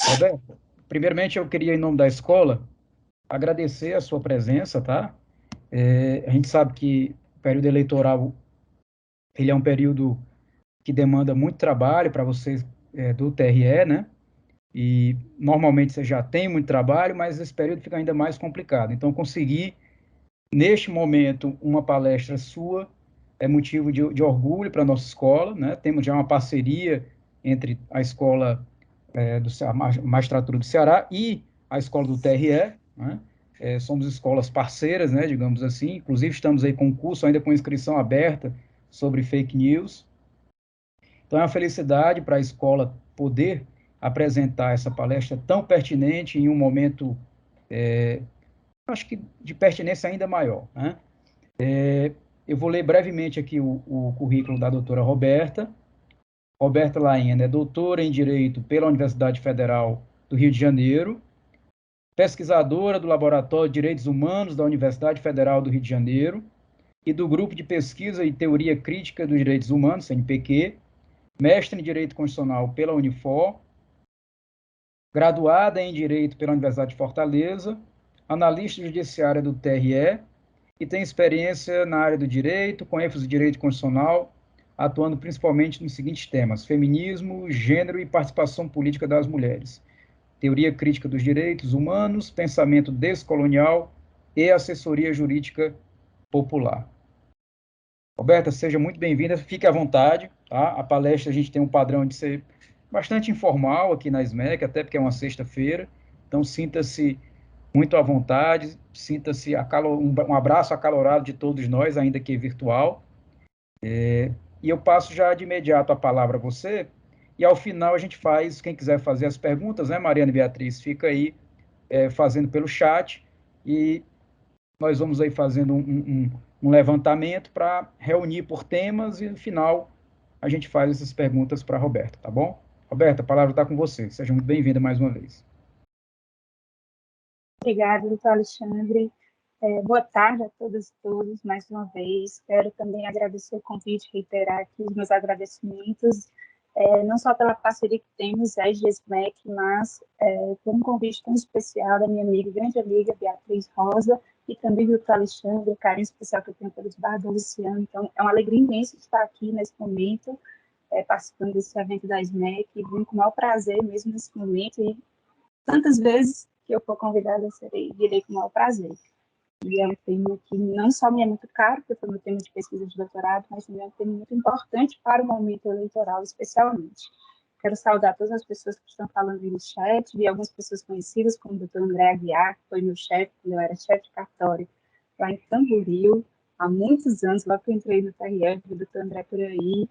Roberto, primeiramente eu queria, em nome da escola, agradecer a sua presença, tá? A gente sabe que o período eleitoral, ele é um período que demanda muito trabalho para vocês do TRE, né? E normalmente você já tem muito trabalho, mas esse período fica ainda mais complicado. Então, conseguir, neste momento, uma palestra sua é motivo de orgulho para a nossa escola, né? Temos já uma parceria entre a escola a Magistratura do Ceará e a escola do TRE, né? Somos escolas parceiras, né, digamos assim, inclusive estamos aí com um curso ainda com inscrição aberta sobre fake news. Então é uma felicidade para a escola poder apresentar essa palestra tão pertinente em um momento, acho que de pertinência ainda maior, né? Eu vou ler brevemente aqui o currículo da doutora Roberta. Roberta Laena é doutora em Direito pela Universidade Federal do Rio de Janeiro, pesquisadora do Laboratório de Direitos Humanos da Universidade Federal do Rio de Janeiro e do Grupo de Pesquisa e Teoria Crítica dos Direitos Humanos, CNPq, mestre em Direito Constitucional pela Unifor, graduada em Direito pela Universidade de Fortaleza, analista judiciária do TRE e tem experiência na área do direito, com ênfase em direito constitucional, atuando principalmente nos seguintes temas: feminismo, gênero e participação política das mulheres, teoria crítica dos direitos humanos, pensamento descolonial e assessoria jurídica popular. Roberta, seja muito bem-vinda, fique à vontade, tá? A palestra a gente tem um padrão de ser bastante informal aqui na SMEC, até porque é uma sexta-feira, então sinta-se muito à vontade, sinta-se um abraço acalorado de todos nós, ainda que virtual, e eu passo já de imediato a palavra a você, e ao final a gente faz, quem quiser fazer as perguntas, né, Mariana e Beatriz, fica aí fazendo pelo chat, e nós vamos aí fazendo um levantamento para reunir por temas, e no final a gente faz essas perguntas para a Roberta, tá bom? Roberta, a palavra está com você, seja muito bem-vinda mais uma vez. Obrigada, doutor Alexandre. Boa tarde a todas e todos, mais uma vez. Quero também agradecer o convite, reiterar aqui os meus agradecimentos, não só pela parceria que temos, a GESMEC, mas por um convite tão especial da minha amiga, grande amiga, Beatriz Rosa, e também do doutor Alexandre, o carinho especial que eu tenho pelos barros do Luciano. Então, é uma alegria imensa estar aqui nesse momento, participando desse evento da SMEC, e vim com o maior prazer mesmo nesse momento, e tantas vezes que eu for convidada, irei com o maior prazer. E é um tema que não só me é muito caro, porque foi meu tema de pesquisa de doutorado, mas também é um tema muito importante para o momento eleitoral, especialmente. Quero saudar todas as pessoas que estão falando aí no chat, vi algumas pessoas conhecidas, como o doutor André Aguiar, que foi meu chefe quando eu era chefe de cartório, lá em Tamboril, há muitos anos, logo que eu entrei no TRF, o doutor André por aí,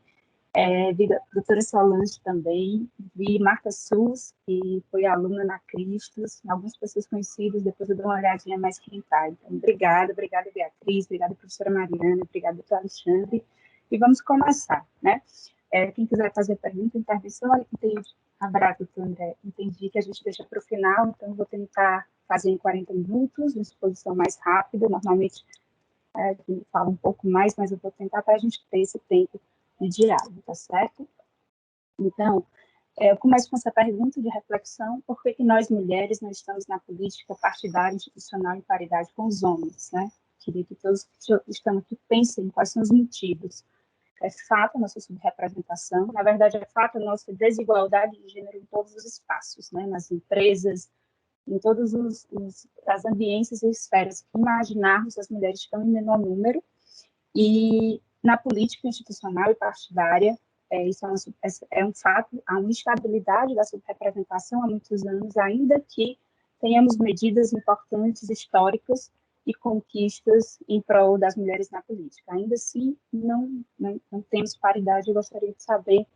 vi a doutora Solange também, vi Marta Sus, que foi aluna na Cristos, algumas pessoas conhecidas, depois eu dou uma olhadinha mais quem está. Então, obrigada Beatriz, obrigada professora Mariana, obrigada doutor Alexandre, e vamos começar, né? Quem quiser fazer pergunta, intervenção, olha, doutor André, entendi que a gente deixa para o final, então eu vou tentar fazer em 40 minutos, uma exposição mais rápida, normalmente a gente fala um pouco mais, mas eu vou tentar para a gente ter esse tempo de diálogo, tá certo? Então, eu começo com essa pergunta de reflexão: por que nós, mulheres, não estamos na política partidária, institucional, em paridade com os homens, né? Queria que todos que estão aqui pensem quais são os motivos. É fato a nossa subrepresentação, na verdade, é fato a nossa desigualdade de gênero em todos os espaços, né? Nas empresas, em todas as ambiências e esferas que imaginarmos, as mulheres estão em menor número, e na política institucional e partidária, isso é um fato, há uma instabilidade da subrepresentação há muitos anos, ainda que tenhamos medidas importantes, históricas e conquistas em prol das mulheres na política. Ainda assim, não temos paridade. Eu gostaria de saber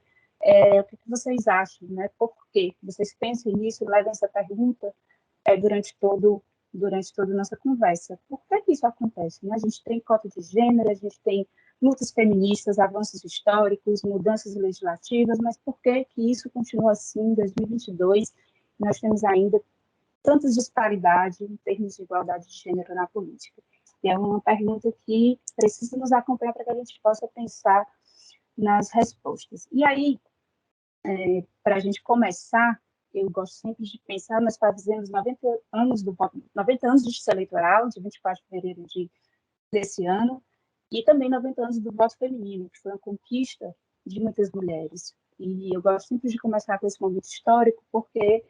o que vocês acham, né? Por quê? Vocês pensam nisso, levem essa pergunta durante toda a nossa conversa. Por que isso acontece? Né? A gente tem cota de gênero, a gente tem lutas feministas, avanços históricos, mudanças legislativas, mas por que isso continua assim em 2022? Nós temos ainda tantas disparidades em termos de igualdade de gênero na política. E é uma pergunta que precisa nos acompanhar para que a gente possa pensar nas respostas. E aí, Para a gente começar, eu gosto sempre de pensar, nós fazemos 90 anos do voto, 90 anos de justiça eleitoral, de 24 de fevereiro desse ano, e também 90 anos do voto feminino, que foi uma conquista de muitas mulheres. E eu gosto sempre de começar com esse momento histórico, porque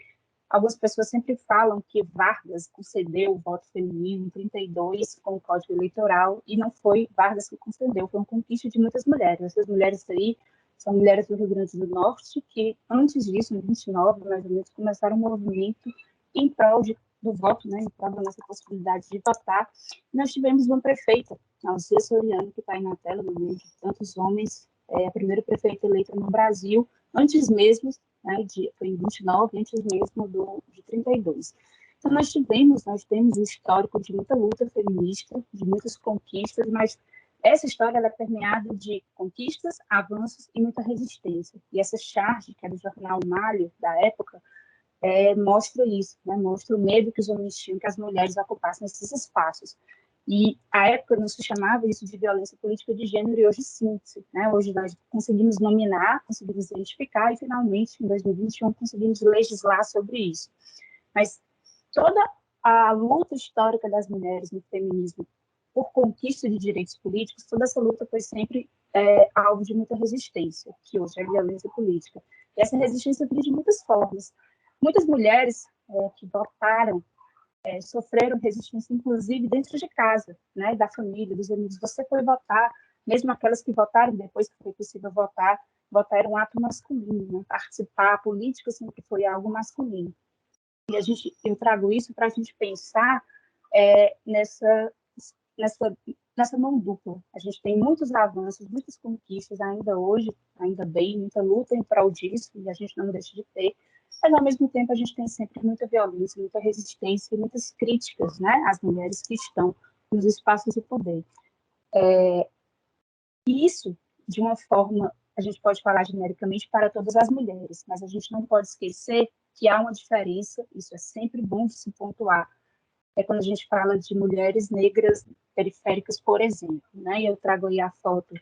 algumas pessoas sempre falam que Vargas concedeu o voto feminino em 32 com o Código Eleitoral, e não foi Vargas que concedeu, foi uma conquista de muitas mulheres. Essas mulheres aí são mulheres do Rio Grande do Norte, que antes disso, em 29, mais ou menos, começaram um movimento em prol do voto, né, em prol da nossa possibilidade de votar. E nós tivemos uma prefeita, a Alcia Soriano, que está aí na tela, no meio de tantos homens, a primeira prefeita eleita no Brasil, antes mesmo, né, foi em 29, antes mesmo de 32. Então, nós temos um histórico de muita luta feminista, de muitas conquistas, mas essa história ela é permeada de conquistas, avanços e muita resistência. E essa charge, que é do jornal Malho, da época, mostra isso, né? Mostra o medo que os homens tinham que as mulheres ocupassem esses espaços. E a época não se chamava isso de violência política de gênero, e hoje sim, né? Hoje nós conseguimos nominar, conseguimos identificar, e finalmente, em 2021, conseguimos legislar sobre isso. Mas toda a luta histórica das mulheres no feminismo por conquista de direitos políticos, toda essa luta foi sempre alvo de muita resistência, que hoje é a violência política. E essa resistência veio de muitas formas. Muitas mulheres que votaram sofreram resistência, inclusive, dentro de casa, né, da família, dos amigos. Você foi votar, mesmo aquelas que votaram depois que foi possível votar, votar era um ato masculino, né? Participar, a política sempre foi algo masculino. E eu trago isso para a gente pensar nessa mão dupla. A gente tem muitos avanços, muitas conquistas ainda hoje, ainda bem, muita luta em prol disso, e a gente não deixa de ter, mas ao mesmo tempo a gente tem sempre muita violência, muita resistência e muitas críticas, né, às mulheres que estão nos espaços de poder. E isso, de uma forma, a gente pode falar genericamente para todas as mulheres, mas a gente não pode esquecer que há uma diferença, isso é sempre bom de se pontuar, quando a gente fala de mulheres negras periféricas, por exemplo, né? E eu trago aí a foto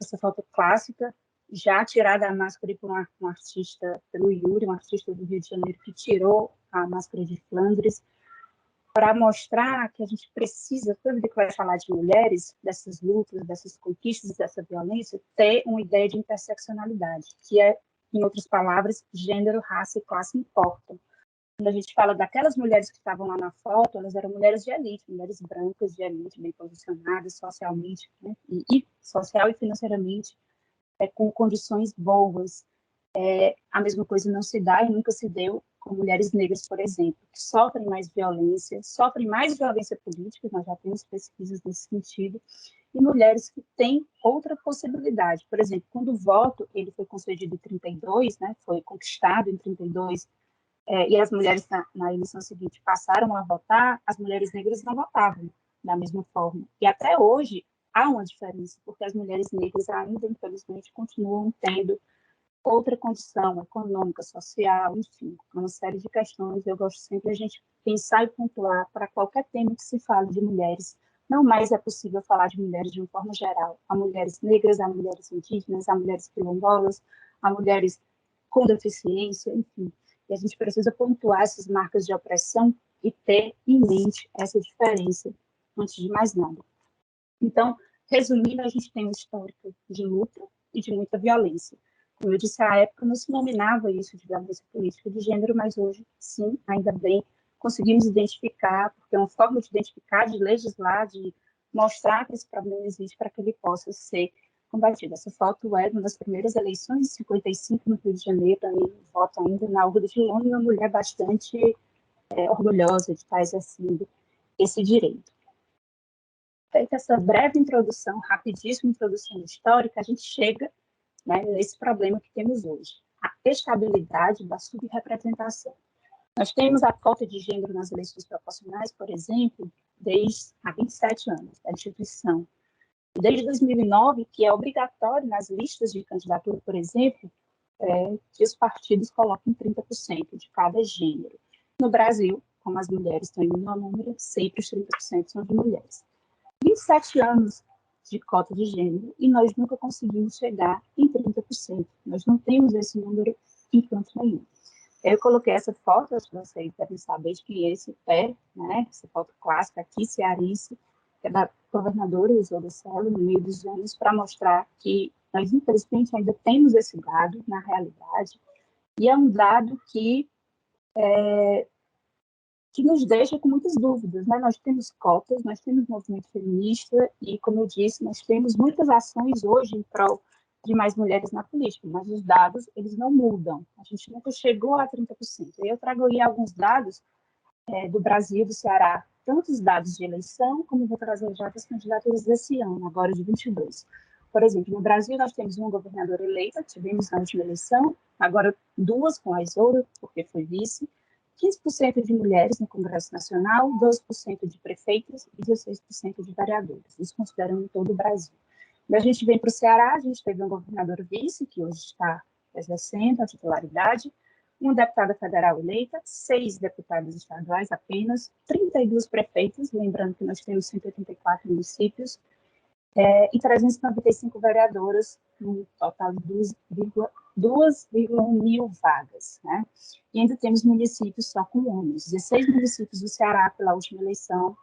essa foto clássica, já tirada a máscara por um artista, pelo Yuri, um artista do Rio de Janeiro, que tirou a máscara de Flandres, para mostrar que a gente precisa, toda vez que vai falar de mulheres, dessas lutas, dessas conquistas, dessa violência, ter uma ideia de interseccionalidade, que é, em outras palavras, gênero, raça e classe importam. Quando a gente fala daquelas mulheres que estavam lá na foto, elas eram mulheres de elite, mulheres brancas de elite, bem posicionadas socialmente, né? e social e financeiramente, com condições boas. A mesma coisa não se dá e nunca se deu com mulheres negras, por exemplo, que sofrem mais violência política, nós já temos pesquisas nesse sentido, e mulheres que têm outra possibilidade. Por exemplo, quando o voto ele foi concedido em 32, né, foi conquistado em 32, e as mulheres na eleição seguinte passaram a votar, as mulheres negras não votavam da mesma forma. E até hoje há uma diferença, porque as mulheres negras ainda, infelizmente, continuam tendo outra condição econômica, social, enfim, uma série de questões. Eu gosto sempre a gente pensar e pontuar para qualquer tema que se fale de mulheres. Não mais é possível falar de mulheres de uma forma geral. Há mulheres negras, há mulheres indígenas, há mulheres quilombolas, há mulheres com deficiência, enfim. E a gente precisa pontuar essas marcas de opressão e ter em mente essa diferença, antes de mais nada. Então, resumindo, a gente tem um histórico de luta e de muita violência. Como eu disse, à época não se nominava isso de violência política de gênero, mas hoje, sim, ainda bem, conseguimos identificar, porque é uma forma de identificar, de legislar, de mostrar que esse problema existe para que ele possa ser combatido. Essa foto é uma das primeiras eleições, de 55, no Rio de Janeiro, aí voto ainda na Urda de Lona, e uma mulher bastante orgulhosa de estar exercendo esse direito. Feita essa breve introdução, rapidíssima introdução histórica, a gente chega, né, nesse problema que temos hoje, a estabilidade da subrepresentação. Nós temos a cota de gênero nas eleições proporcionais, por exemplo, desde há 27 anos da instituição. Desde 2009, que é obrigatório nas listas de candidatura, por exemplo, que os partidos coloquem 30% de cada gênero. No Brasil, como as mulheres estão em menor número, sempre os 30% são de mulheres. 27 anos de cota de gênero, e nós nunca conseguimos chegar em 30%. Nós não temos esse número em canto nenhum. Eu coloquei essa foto, acho que vocês devem saber de quem é esse pé, né? Essa foto clássica aqui, cearense, que é da governadora Isolda Sela, no meio dos anos, para mostrar que nós, infelizmente, ainda temos esse dado na realidade, e é um dado que nos deixa com muitas dúvidas, né? Nós temos cotas, nós temos movimento feminista e, como eu disse, nós temos muitas ações hoje em prol de mais mulheres na política, mas os dados, eles não mudam. A gente nunca chegou a 30%. Eu trago aí alguns dados do Brasil, do Ceará, tanto os dados de eleição, como vou trazer já das candidaturas desse ano, agora de 22. Por exemplo, no Brasil, nós temos uma governadora eleita, tivemos na última eleição, agora duas com a Isolda, porque foi vice, 15% de mulheres no Congresso Nacional, 12% de prefeitas e 16% de vereadoras, isso considerando todo o Brasil. A gente vem para o Ceará, a gente teve um governador vice, que hoje está exercendo a titularidade, uma deputada federal eleita, 6 deputados estaduais apenas, 32 prefeitas, lembrando que nós temos 184 municípios, e 395 vereadoras, no total de 2,1 mil vagas. Né? E ainda temos municípios só com homens. 16 municípios do Ceará, pela última eleição,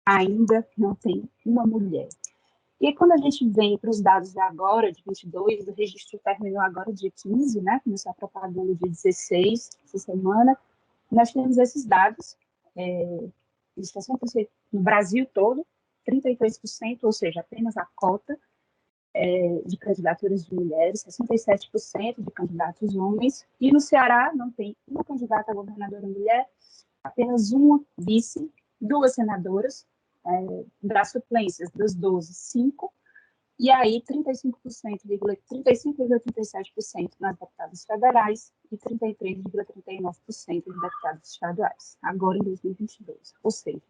ainda não tem uma mulher. E quando a gente vem para os dados de agora, de 22, o registro terminou agora dia 15, né? Começou a propaganda dia 16, essa semana, nós temos esses dados, no Brasil todo, 33%, ou seja, apenas a cota de candidaturas de mulheres, 67% de candidatos homens, e no Ceará não tem uma candidata a governadora mulher, apenas uma vice, 2 senadoras, das suplências das 12, 5, e aí 35,37% nas deputadas federais e 33,39% de deputados estaduais, agora em 2022. Ou seja,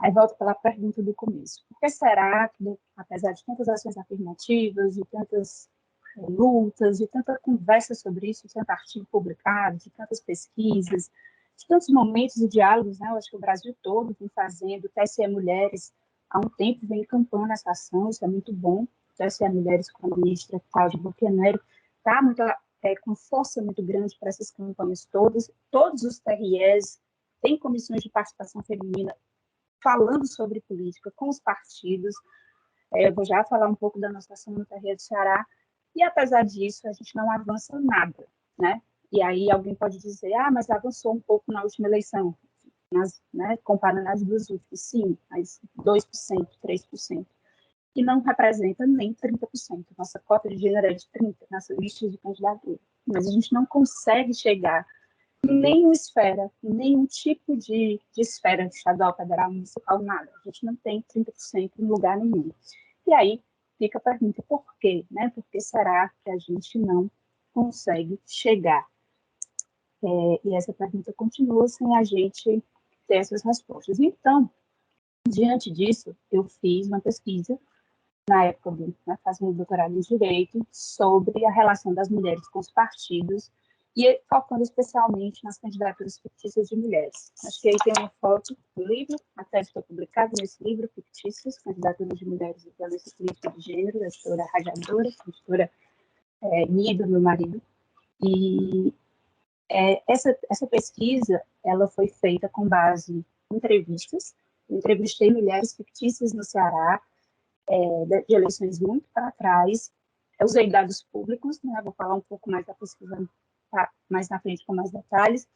aí volto pela pergunta do começo. Por que será que, apesar de tantas ações afirmativas, de tantas lutas, de tanta conversa sobre isso, de tanto artigo publicado, de tantas pesquisas, de tantos momentos e diálogos, né? Eu acho que o Brasil todo vem fazendo, o TSE Mulheres, há um tempo, vem encampando essa ação, isso é muito bom. O TSE Mulheres, com a ministra Cláudia Bucheneri, está com força muito grande para essas campanhas todas. Todos os TREs têm comissões de participação feminina falando sobre política com os partidos. Eu vou já falar um pouco da nossa ação no TRE do Ceará, e apesar disso, a gente não avança nada, né? E aí alguém pode dizer, mas avançou um pouco na última eleição, comparando as duas últimas, sim, mas 2%, 3%, que não representa nem 30%. Nossa cota de gênero é de 30% nessa lista de candidatura. Mas a gente não consegue chegar em nenhuma esfera, em nenhum tipo de esfera estadual, federal, municipal, nada. A gente não tem 30% em lugar nenhum. E aí fica a pergunta, por quê? Né? Por que será que a gente não consegue chegar? E essa pergunta continua sem a gente ter essas respostas. Então, diante disso, eu fiz uma pesquisa, na época fazendo doutorado em Direito, sobre a relação das mulheres com os partidos, e focando especialmente nas candidaturas fictícias de mulheres. Acho que aí tem uma foto do livro, até está publicado nesse livro, Fictícias, Candidaturas de Mulheres e Violência Política de Gênero, da editora Radiadora, editora minha e do meu marido. E essa pesquisa, ela foi feita com base em entrevistas. Eu entrevistei mulheres fictícias no Ceará, de eleições muito para trás. Eu usei dados públicos, né? Vou falar um pouco mais da pesquisa mais na frente com mais detalhes.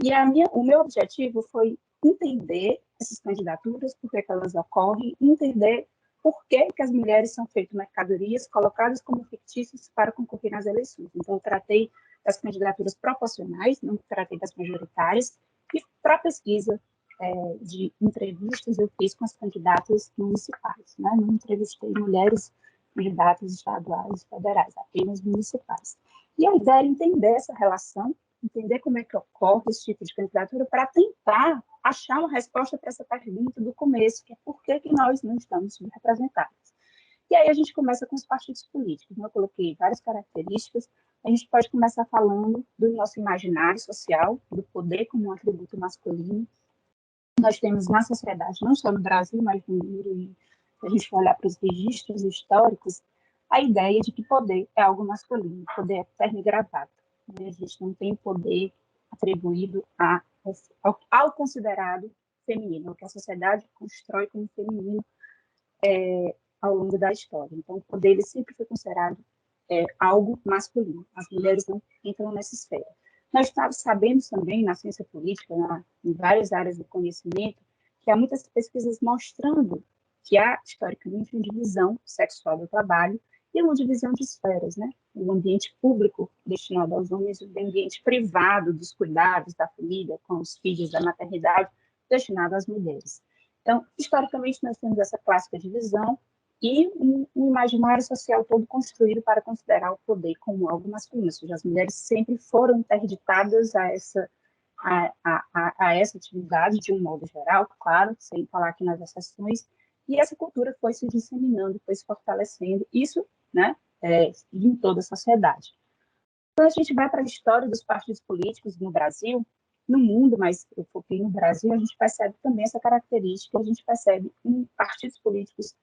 E o meu objetivo foi entender essas candidaturas, por que elas ocorrem, entender por que as mulheres são feitas mercadorias, colocadas como fictícias para concorrer nas eleições. Então, eu tratei das candidaturas proporcionais, não tratei das majoritárias, e para a pesquisa de entrevistas eu fiz com as candidatas municipais, né? Não entrevistei mulheres candidatas estaduais e federais, apenas municipais. E a ideia é entender essa relação, entender como é que ocorre esse tipo de candidatura para tentar achar uma resposta para essa pergunta do começo, que é por que nós não estamos subrepresentadas. E aí a gente começa com os partidos políticos. Eu coloquei várias características. A gente pode começar falando do nosso imaginário social, do poder como um atributo masculino. Nós temos na sociedade, não só no Brasil, mas no mundo, se a gente for olhar para os registros históricos, a ideia de que poder é algo masculino, poder é terno e gravata. Né? A gente não tem poder atribuído ao considerado feminino, o que a sociedade constrói como feminino ao longo da história. Então, o poder ele sempre foi considerado algo masculino. As mulheres não entram nessa esfera. Nós sabemos também, na ciência política, em várias áreas do conhecimento, que há muitas pesquisas mostrando que há, historicamente, uma divisão sexual do trabalho e uma divisão de esferas, né? O ambiente público destinado aos homens e o ambiente privado dos cuidados da família, com os filhos, da maternidade, destinado às mulheres. Então, historicamente, nós temos essa clássica divisão e um imaginário social todo construído para considerar o poder como algo masculino, ou seja, as mulheres sempre foram interditadas a essa atividade de um modo geral, claro, sem falar aqui nas exceções, e essa cultura foi se disseminando, foi se fortalecendo, isso, né, em toda a sociedade. Quando a gente vai para a história dos partidos políticos no Brasil, no mundo, mas eu foquei no Brasil, a gente percebe também essa característica, a gente percebe em partidos políticos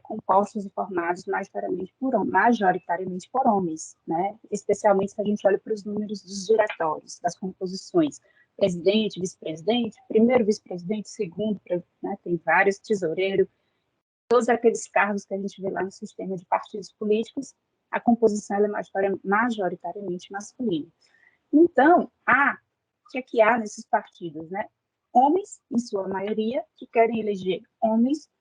compostos e formados majoritariamente por homens, né? Especialmente se a gente olha para os números dos diretórios, das composições, presidente, vice-presidente, primeiro vice-presidente, segundo, né? Tem vários, tesoureiro, todos aqueles cargos que a gente vê lá no sistema de partidos políticos, a composição é majoritariamente masculina. Então, o que é que há nesses partidos, né? Homens, em sua maioria, que querem eleger homens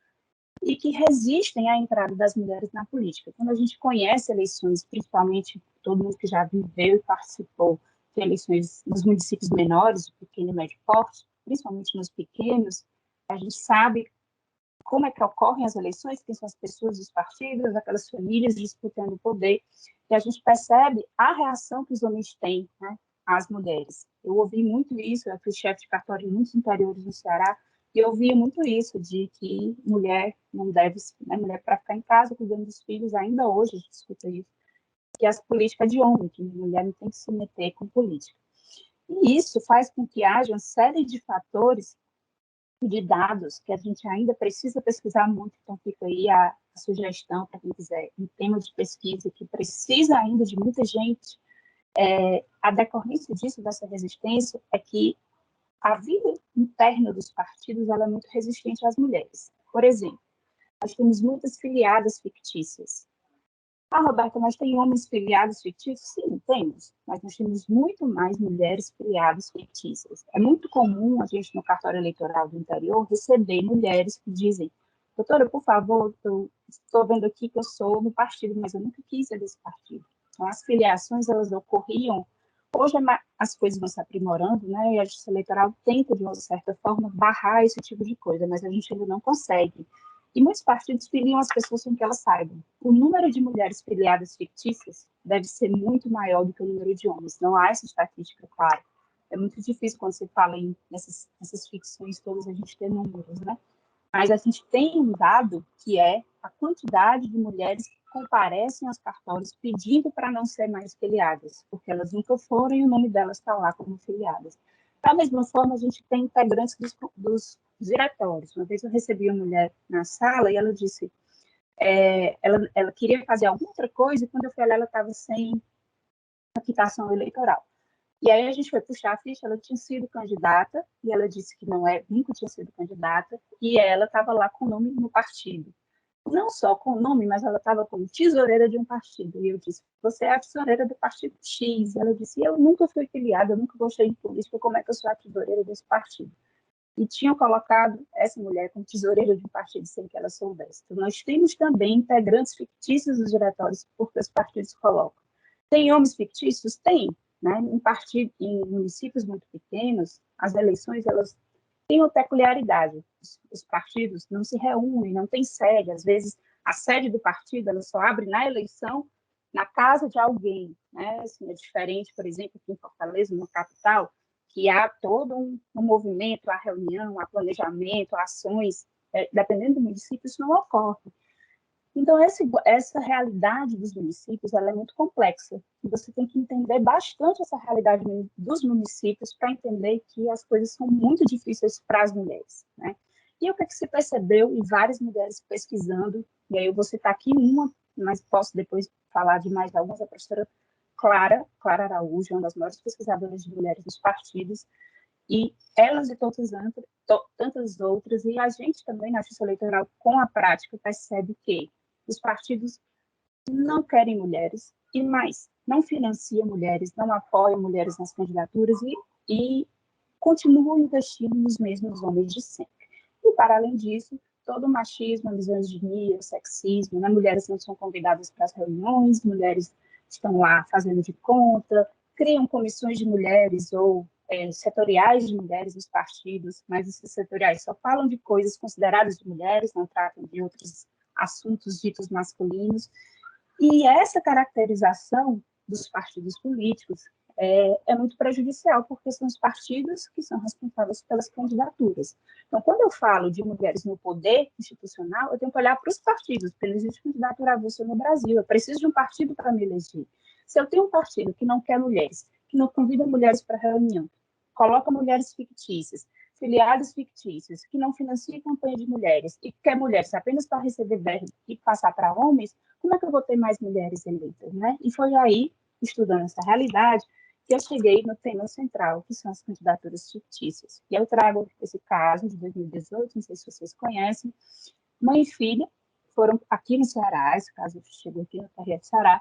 e que resistem à entrada das mulheres na política. Quando a gente conhece eleições, principalmente todo mundo que já viveu e participou de eleições nos municípios menores, de pequeno e médio porte, principalmente nos pequenos, a gente sabe como é que ocorrem as eleições, quem são as pessoas dos partidos, aquelas famílias disputando o poder, e a gente percebe a reação que os homens têm, né, às mulheres. Eu ouvi muito isso, eu fui chefe de cartório em muitos interiores no Ceará, e eu ouvia muito isso, de que mulher não deve, né, mulher para ficar em casa cuidando dos filhos, ainda hoje a gente escuta isso, que as políticas de homem, que mulher não tem que se meter com política. E isso faz com que haja uma série de fatores, de dados, que a gente ainda precisa pesquisar muito, então fica aí a sugestão para quem quiser, um tema de pesquisa que precisa ainda de muita gente. A decorrência disso, dessa resistência, é que a vida interna dos partidos ela é muito resistente às mulheres. Por exemplo, nós temos muitas filiadas fictícias. Roberta, mas tem homens filiados fictícios? Sim, temos, mas nós temos muito mais mulheres filiadas fictícias. É muito comum a gente, no cartório eleitoral do interior, receber mulheres que dizem: doutora, por favor, estou vendo aqui que eu sou no partido, mas eu nunca quis ser desse partido. Então, as filiações, elas ocorriam. Hoje as coisas vão se aprimorando, né? E a justiça eleitoral tenta, de uma certa forma, barrar esse tipo de coisa, mas a gente ainda não consegue. E muitos partidos filiam as pessoas sem que elas saibam. O número de mulheres filiadas fictícias deve ser muito maior do que o número de homens. Não há essa estatística, claro. É muito difícil quando você fala nessas ficções todas a gente ter números, né? Mas a gente tem um dado que é a quantidade de mulheres que comparecem aos cartórios pedindo para não ser mais filiadas, porque elas nunca foram e o nome delas está lá como filiadas. Da mesma forma, a gente tem integrantes dos diretórios. Uma vez eu recebi uma mulher na sala e ela disse, ela queria fazer alguma outra coisa e quando eu fui lá, ela estava sem a quitação eleitoral. E aí a gente foi puxar a ficha, ela tinha sido candidata, e ela disse que nunca tinha sido candidata, e ela estava lá com o nome no partido. Não só com o nome, mas ela estava como tesoureira de um partido. E eu disse, você é a tesoureira do partido X. E ela disse, eu nunca fui filiada, eu nunca gostei de política, como é que eu sou a tesoureira desse partido? E tinham colocado essa mulher como tesoureira de um partido sem que ela soubesse. Então, nós temos também integrantes fictícios dos diretórios, porque os partidos colocam. Tem homens fictícios? Tem. Né? Em municípios muito pequenos, as eleições elas têm uma peculiaridade. Os partidos não se reúnem, não tem sede. Às vezes, a sede do partido ela só abre na eleição na casa de alguém. Né? Assim, é diferente, por exemplo, aqui em Fortaleza, no capital, que há todo um movimento, a reunião, a planejamento, ações, dependendo do município, isso não ocorre. Então, essa realidade dos municípios ela é muito complexa. E você tem que entender bastante essa realidade dos municípios para entender que as coisas são muito difíceis para as mulheres. Né? E o que, é que se percebeu, e várias mulheres pesquisando, e aí eu vou citar aqui uma, mas posso depois falar de mais algumas, a professora Clara Araújo, uma das maiores pesquisadoras de mulheres dos partidos, e elas e tantas outras, e a gente também na justiça eleitoral, com a prática, percebe que os partidos não querem mulheres, e mais, não financiam mulheres, não apoiam mulheres nas candidaturas e continuam investindo nos mesmos homens de sempre. E, para além disso, todo o machismo, a misoginia, o sexismo, né? Mulheres não são convidadas para as reuniões, mulheres estão lá fazendo de conta, criam comissões de mulheres ou setoriais de mulheres nos partidos, mas esses setoriais só falam de coisas consideradas de mulheres, não tratam de outros assuntos ditos masculinos. E essa caracterização dos partidos políticos é muito prejudicial, porque são os partidos que são responsáveis pelas candidaturas. Então, quando eu falo de mulheres no poder institucional, eu tenho que olhar para os partidos, porque não existe candidatura avulsa no Brasil, eu preciso de um partido para me eleger. Se eu tenho um partido que não quer mulheres, que não convida mulheres para reunião, coloca mulheres fictícias, filiados fictícios, que não financia campanha de mulheres e quer mulheres apenas para receber verba e passar para homens, como é que eu vou ter mais mulheres eleitas, né? E foi aí, estudando essa realidade, que eu cheguei no tema central, que são as candidaturas fictícias. E eu trago esse caso de 2018, não sei se vocês conhecem, mãe e filha foram aqui no Ceará, esse caso chegou aqui no TRE do Ceará,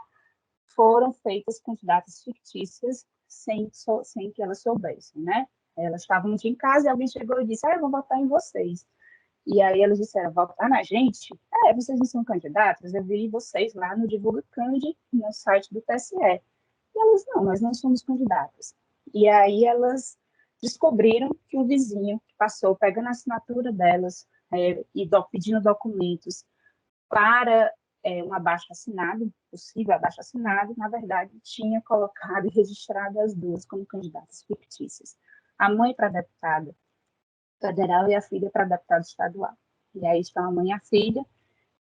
foram feitas candidatas fictícias sem que elas soubessem, né? Elas estavam um dia em casa e alguém chegou e disse, eu vou votar em vocês. E aí elas disseram, votar na gente? Vocês não são candidatas? Eu vi vocês lá no Divulga Candi, no site do TSE. E elas, não, nós não somos candidatas. E aí elas descobriram que o vizinho que passou pegando a assinatura delas pedindo documentos para um abaixo-assinado, possível abaixo-assinado, na verdade, tinha colocado e registrado as duas como candidatas fictícias. A mãe para deputada federal e a filha para deputada estadual. E aí estão a mãe e a filha,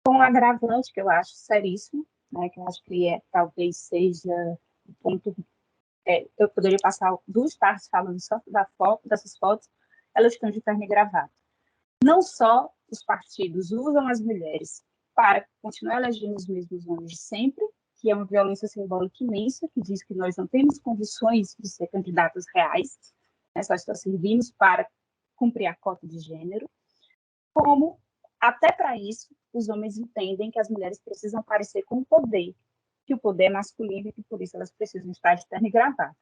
com um agravante que eu acho seríssimo, né, que eu acho que talvez seja o ponto... eu poderia passar 2 tardes falando só dessas fotos, elas estão de terno e gravata. Não só os partidos usam as mulheres para continuar elegendo os mesmos homens de sempre, que é uma violência simbólica imensa, que diz que nós não temos condições de ser candidatos reais, né, só servimos para cumprir a cota de gênero, como, até para isso, os homens entendem que as mulheres precisam aparecer com poder, que o poder é masculino e que, por isso, elas precisam estar de terno e gravata.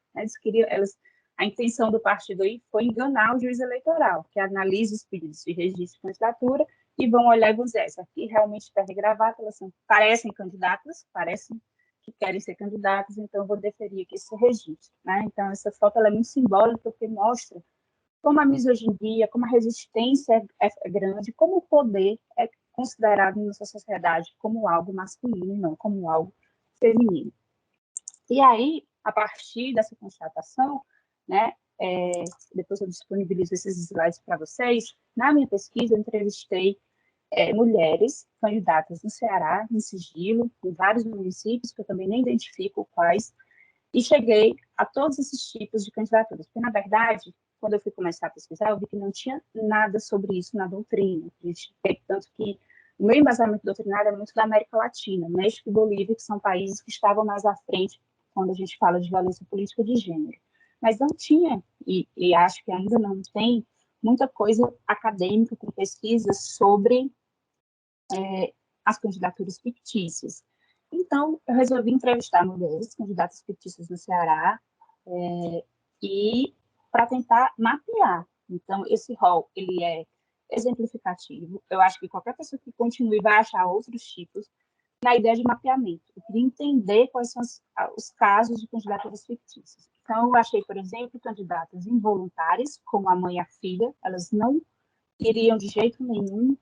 A intenção do partido aí foi enganar o juiz eleitoral, que analisa os pedidos de registro de candidatura e vão olhar e vão dizer, essa aqui realmente terno e gravata, elas parecem candidatas, parecem que querem ser candidatas, então eu vou deferir aqui esse registro. Né? Então, essa foto ela é muito simbólica, porque mostra como a misoginia, como a resistência é grande, como o poder é considerado na nossa sociedade como algo masculino e não como algo feminino. E aí, a partir dessa constatação, né, depois eu disponibilizo esses slides para vocês, na minha pesquisa eu entrevistei mulheres candidatas no Ceará, em sigilo, em vários municípios, que eu também nem identifico quais, e cheguei a todos esses tipos de candidaturas, porque, na verdade, quando eu fui começar a pesquisar, eu vi que não tinha nada sobre isso na doutrina, tanto que o meu embasamento doutrinário é muito da América Latina, México e Bolívia, que são países que estavam mais à frente quando a gente fala de violência política de gênero. Mas não tinha, e acho que ainda não tem, muita coisa acadêmica com pesquisas sobre as candidaturas fictícias. Então, eu resolvi entrevistar mulheres candidatas fictícias no Ceará e para tentar mapear. Então, esse rol, ele é exemplificativo. Eu acho que qualquer pessoa que continue vai achar outros tipos na ideia de mapeamento. Eu queria entender quais são os casos de candidaturas fictícias. Então, eu achei, por exemplo, candidatas involuntárias, como a mãe e a filha, elas não iriam de jeito nenhum,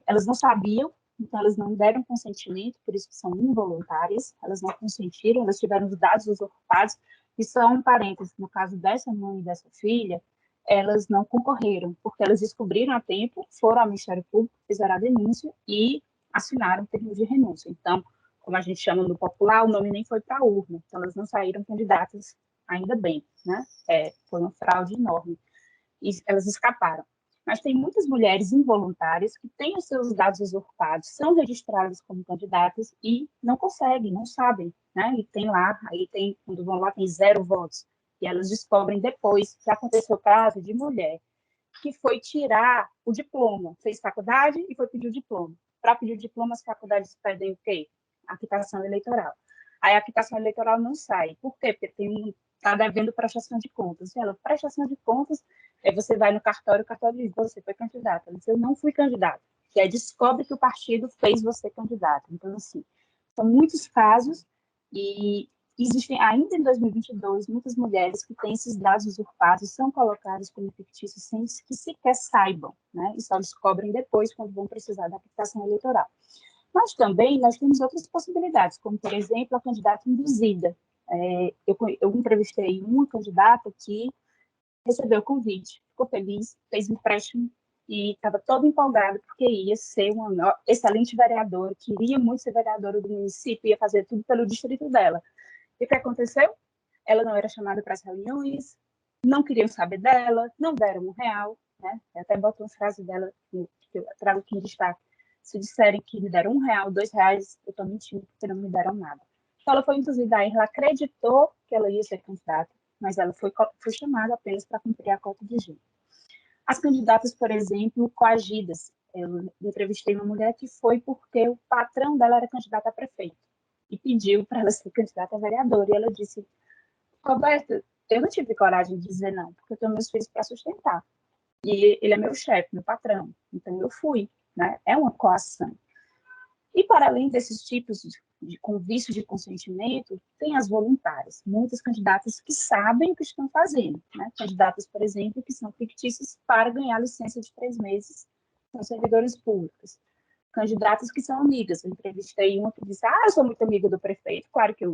elas não sabiam, então elas não deram consentimento, por isso que são involuntárias, elas não consentiram, elas tiveram os dados usurpados, e só um parênteses, no caso dessa mãe e dessa filha, elas não concorreram, porque elas descobriram a tempo, foram ao Ministério Público, fizeram a denúncia e assinaram o termo de renúncia. Então, como a gente chama no popular, o nome nem foi para a urna, então elas não saíram candidatas, ainda bem, né? Foi uma fraude enorme, e elas escaparam. Mas tem muitas mulheres involuntárias que têm os seus dados usurpados, são registradas como candidatas e não conseguem, não sabem, né? E tem lá, aí tem, quando vão lá, tem 0 votos. E elas descobrem depois que aconteceu o caso de mulher que foi tirar o diploma, fez faculdade e foi pedir o diploma. Para pedir o diploma, as faculdades pedem o quê? A quitação eleitoral. Aí a quitação eleitoral não sai. Por quê? Porque está devendo prestação de contas. E ela, prestação de contas, aí você vai no cartório, o cartório diz, você foi candidata. Ela diz, eu não fui candidata. E aí descobre que o partido fez você candidata. Então, assim, são muitos casos e existem, ainda em 2022, muitas mulheres que têm esses dados usurpados são colocadas como fictícios sem que sequer saibam, né? E só descobrem depois, quando vão precisar da aplicação eleitoral. Mas também nós temos outras possibilidades, como, por exemplo, a candidata induzida. Eu entrevistei uma candidata que recebeu o convite, ficou feliz, fez um empréstimo e estava todo empolgado porque ia ser uma excelente vereadora, queria muito ser vereadora do município, ia fazer tudo pelo distrito dela. E o que aconteceu? Ela não era chamada para as reuniões, não queriam saber dela, não deram R$ 1, né? Eu até boto umas frases dela que eu trago aqui em destaque. Se disserem que me deram R$ 1, R$ 2, eu estou mentindo porque não me deram nada. Então, ela foi induzida a ir, ela acreditou que ela ia ser candidata, mas ela foi chamada apenas para cumprir a cota de gênero. As candidatas, por exemplo, coagidas. Eu entrevistei uma mulher que foi porque o patrão dela era candidato a prefeito e pediu para ela ser candidata a vereadora. E ela disse, Roberta, eu não tive coragem de dizer não, porque eu tenho meus filhos para sustentar. E ele é meu chefe, meu patrão. Então, eu fui. Né? É uma coação. E, para além desses tipos com vício de consentimento, tem as voluntárias. Muitas candidatas que sabem o que estão fazendo. Né? Candidatas, por exemplo, que são fictícias para ganhar licença de 3 meses, são servidoras públicas. Candidatas que são amigas. Eu entrevistei uma que disse, eu sou muito amiga do prefeito. Claro que eu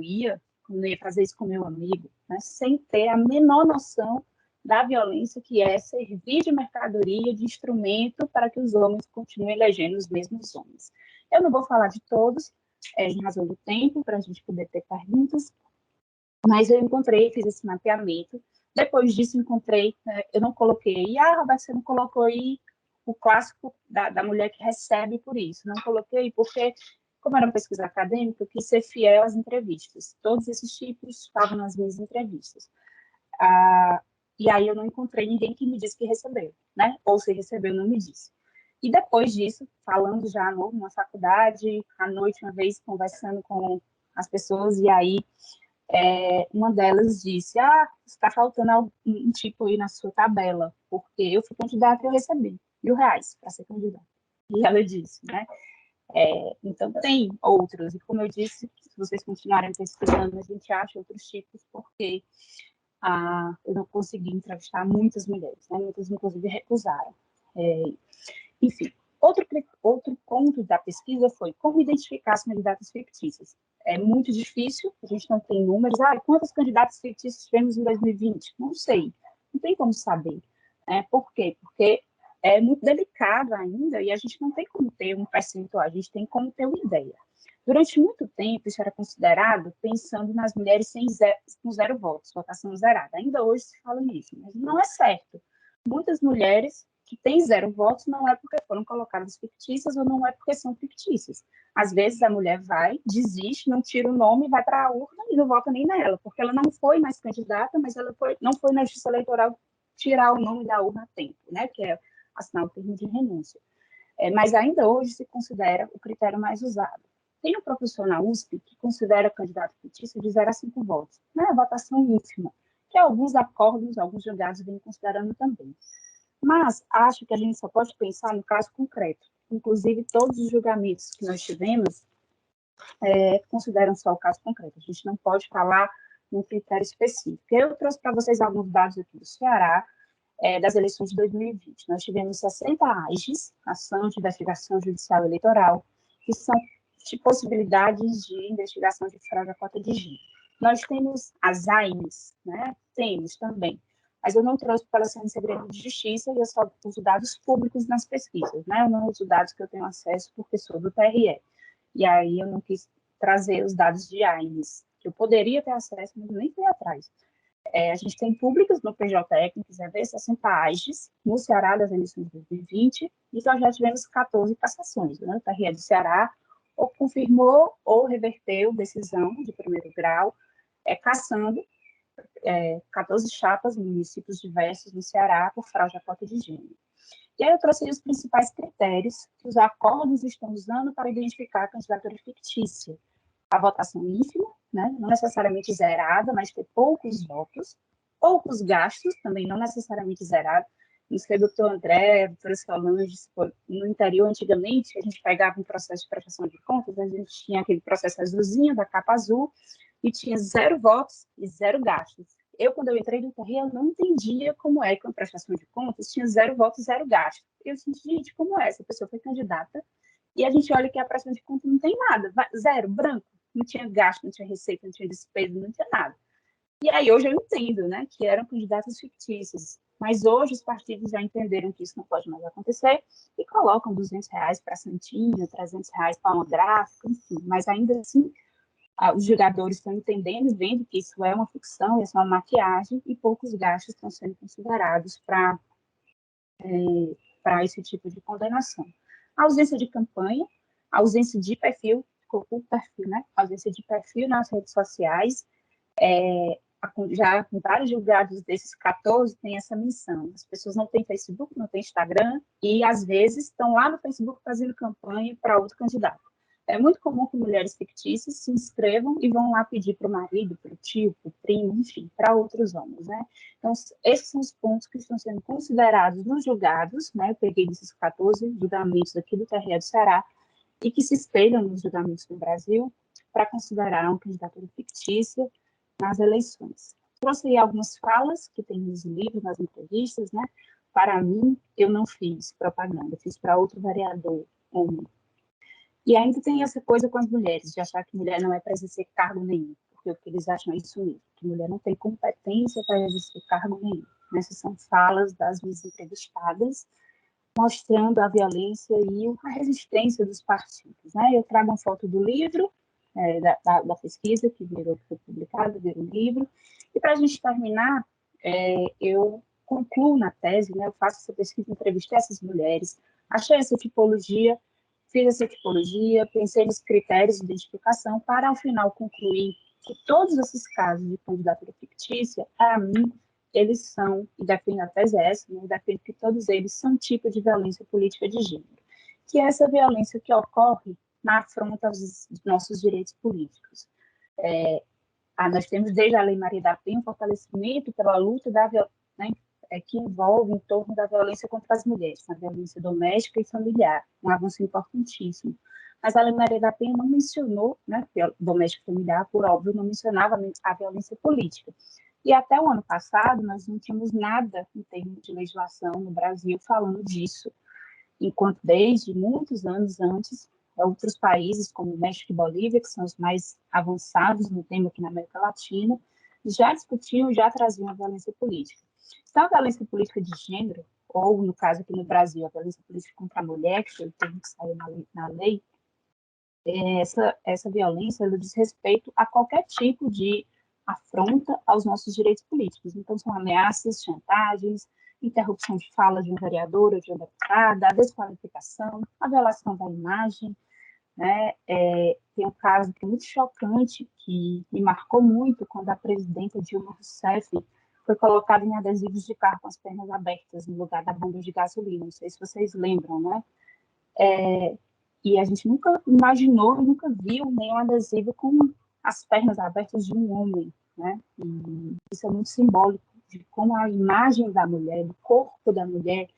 não ia fazer isso com meu amigo, né? Sem ter a menor noção da violência que é servir de mercadoria, de instrumento para que os homens continuem elegendo os mesmos homens. Eu não vou falar de todos, em razão do tempo, para a gente poder ter perguntas, mas eu encontrei, fiz esse mapeamento. Depois disso, encontrei, eu não coloquei, Roberto, você não colocou aí o clássico da mulher que recebe por isso. Não coloquei porque, como era uma pesquisa acadêmica, eu quis ser fiel às entrevistas. Todos esses tipos estavam nas minhas entrevistas. E aí eu não encontrei ninguém que me disse que recebeu, né? Ou se recebeu, não me disse. E depois disso, falando já na faculdade, à noite, uma vez, conversando com as pessoas, e aí uma delas disse, está faltando um tipo aí na sua tabela, porque eu fui candidata e eu recebi R$ 1.000 para ser candidata. E ela disse, né? Então, tem outros, e como eu disse, se vocês continuarem pesquisando, a gente acha outros tipos, porque eu não consegui entrevistar muitas mulheres, né? Muitas, inclusive, recusaram. Enfim, outro ponto da pesquisa foi como identificar as candidatas fictícias. É muito difícil, a gente não tem números. Quantas candidatas fictícias tivemos em 2020? Não sei, não tem como saber. Por quê? Porque é muito delicado ainda e a gente não tem como ter um percentual, a gente tem como ter uma ideia. Durante muito tempo, isso era considerado pensando nas mulheres com 0 votos, votação zerada. Ainda hoje se fala nisso, mas não é certo. Muitas mulheres que têm 0 votos não é porque foram colocadas fictícias ou não é porque são fictícias. Às vezes a mulher vai, desiste, não tira o nome, vai para a urna e não vota nem nela, porque ela não foi mais candidata, mas ela não foi na Justiça Eleitoral tirar o nome da urna a tempo, né? Que é assinar o termo de renúncia. Mas ainda hoje se considera o critério mais usado. Tem um professor na USP que considera candidato fictício de 0 a 5 votos, né? A votação ínfima, que alguns acordos, alguns julgados vêm considerando também. Mas acho que a gente só pode pensar no caso concreto. Inclusive, todos os julgamentos que nós tivemos consideram só o caso concreto. A gente não pode falar num critério específico. Eu trouxe para vocês alguns dados aqui do Ceará, das eleições de 2020. Nós tivemos 60 AIGs, Ação de Investigação Judicial Eleitoral, que são possibilidades de investigação de fraude à cota de gênero. Nós temos as AINES, né? Temos também, mas eu não trouxe para elas serem segredo de justiça e eu só uso dados públicos nas pesquisas, né? Eu não uso dados que eu tenho acesso porque sou do TRE. E aí eu não quis trazer os dados de AINES, que eu poderia ter acesso, mas nem fui atrás. A gente tem públicas no PJ, quem quiser ver, 60 AGEs no Ceará das eleições de 2020, e nós já tivemos 14 cassações, né? O TRE do Ceará ou confirmou ou reverteu decisão de primeiro grau, cassando 14 chapas em municípios diversos no Ceará por fraude à cota de gênero. E aí eu trouxe os principais critérios que os acordos estão usando para identificar a candidatura fictícia. A votação ínfima, né, não necessariamente zerada, mas ter poucos votos, poucos gastos, também não necessariamente zerado. Isso que o doutor André, a doutora Solange, no interior, antigamente, a gente pegava um processo de prestação de contas, a gente tinha aquele processo azulzinho, da capa azul, e tinha 0 votos e 0 gastos. Eu, quando eu entrei no TRE, eu não entendia como é que uma prestação de contas tinha 0 votos e 0 gastos. Eu disse, gente, como é? Essa pessoa foi candidata, e a gente olha que a prestação de contas não tem nada, 0, branco, não tinha gasto, não tinha receita, não tinha despesa, não tinha nada. E aí hoje eu entendo, né, que eram candidatos fictícios, mas hoje os partidos já entenderam que isso não pode mais acontecer e colocam R$ 200 para Santinho, R$ 300 para uma gráfica, enfim, mas ainda assim os jogadores estão entendendo e vendo que isso é uma ficção, isso é uma maquiagem e poucos gastos estão sendo considerados para esse tipo de condenação. A ausência de campanha, a ausência de perfil, ficou perfil, né? A ausência de perfil nas redes sociais, já em vários julgados desses 14 tem essa menção. As pessoas não têm Facebook, não têm Instagram, e às vezes estão lá no Facebook fazendo campanha para outro candidato. É muito comum que mulheres fictícias se inscrevam e vão lá pedir para o marido, para o tio, para o primo, enfim, para outros homens, né? Então, esses são os pontos que estão sendo considerados nos julgados, né? Eu peguei desses 14 julgamentos aqui do TRE do Ceará, e que se espelham nos julgamentos do Brasil, para considerar uma candidatura fictícia nas eleições. Trouxe aí algumas falas que tem nos livros, nas entrevistas, né? Para mim, eu não fiz propaganda, fiz para outro vereador, homem. E ainda tem essa coisa com as mulheres, de achar que mulher não é para exercer cargo nenhum, porque o que eles acham é isso mesmo, que mulher não tem competência para exercer cargo nenhum. Essas são falas das minhas entrevistadas, mostrando a violência e a resistência dos partidos. Né? Eu trago uma foto do livro, da pesquisa que foi publicada, virou um livro, e para a gente terminar, eu concluo na tese, né? Eu faço essa pesquisa, entrevistei essas mulheres, achei essa tipologia, fiz essa tipologia, pensei nos critérios de identificação para, ao final, concluir que todos esses casos de candidatura fictícia, para mim, eles são, e defendo a tese essa, né, defendo que todos eles são tipo de violência política de gênero, que é essa violência que ocorre na afronta aos nossos direitos políticos. Nós temos, desde a Lei Maria da Penha, um fortalecimento pela luta né, que envolve em torno da violência contra as mulheres, a violência doméstica e familiar, um avanço importantíssimo. Mas a Lei Maria da Penha não mencionou, né, doméstica e familiar, por óbvio, não mencionava a violência política. E até o ano passado, nós não tínhamos nada em termos de legislação no Brasil falando disso, enquanto desde muitos anos antes, outros países, como México e Bolívia, que são os mais avançados no tema aqui na América Latina, já discutiam, já traziam a violência política. Então, a violência política de gênero, ou, no caso aqui no Brasil, a violência política contra a mulher, que foi o termo que saiu na lei, essa violência ela diz respeito a qualquer tipo de afronta aos nossos direitos políticos. Então, são ameaças, chantagens, interrupção de fala de um vereador ou de uma deputada, a desqualificação, a violação da imagem. Né? Tem um caso que é muito chocante, que me marcou muito, quando a presidenta Dilma Rousseff foi colocada em adesivos de carro com as pernas abertas no lugar da bomba de gasolina. Não sei se vocês lembram, né? E a gente nunca imaginou, nunca viu nenhum adesivo com as pernas abertas de um homem, né? E isso é muito simbólico de como a imagem da mulher, do corpo da mulher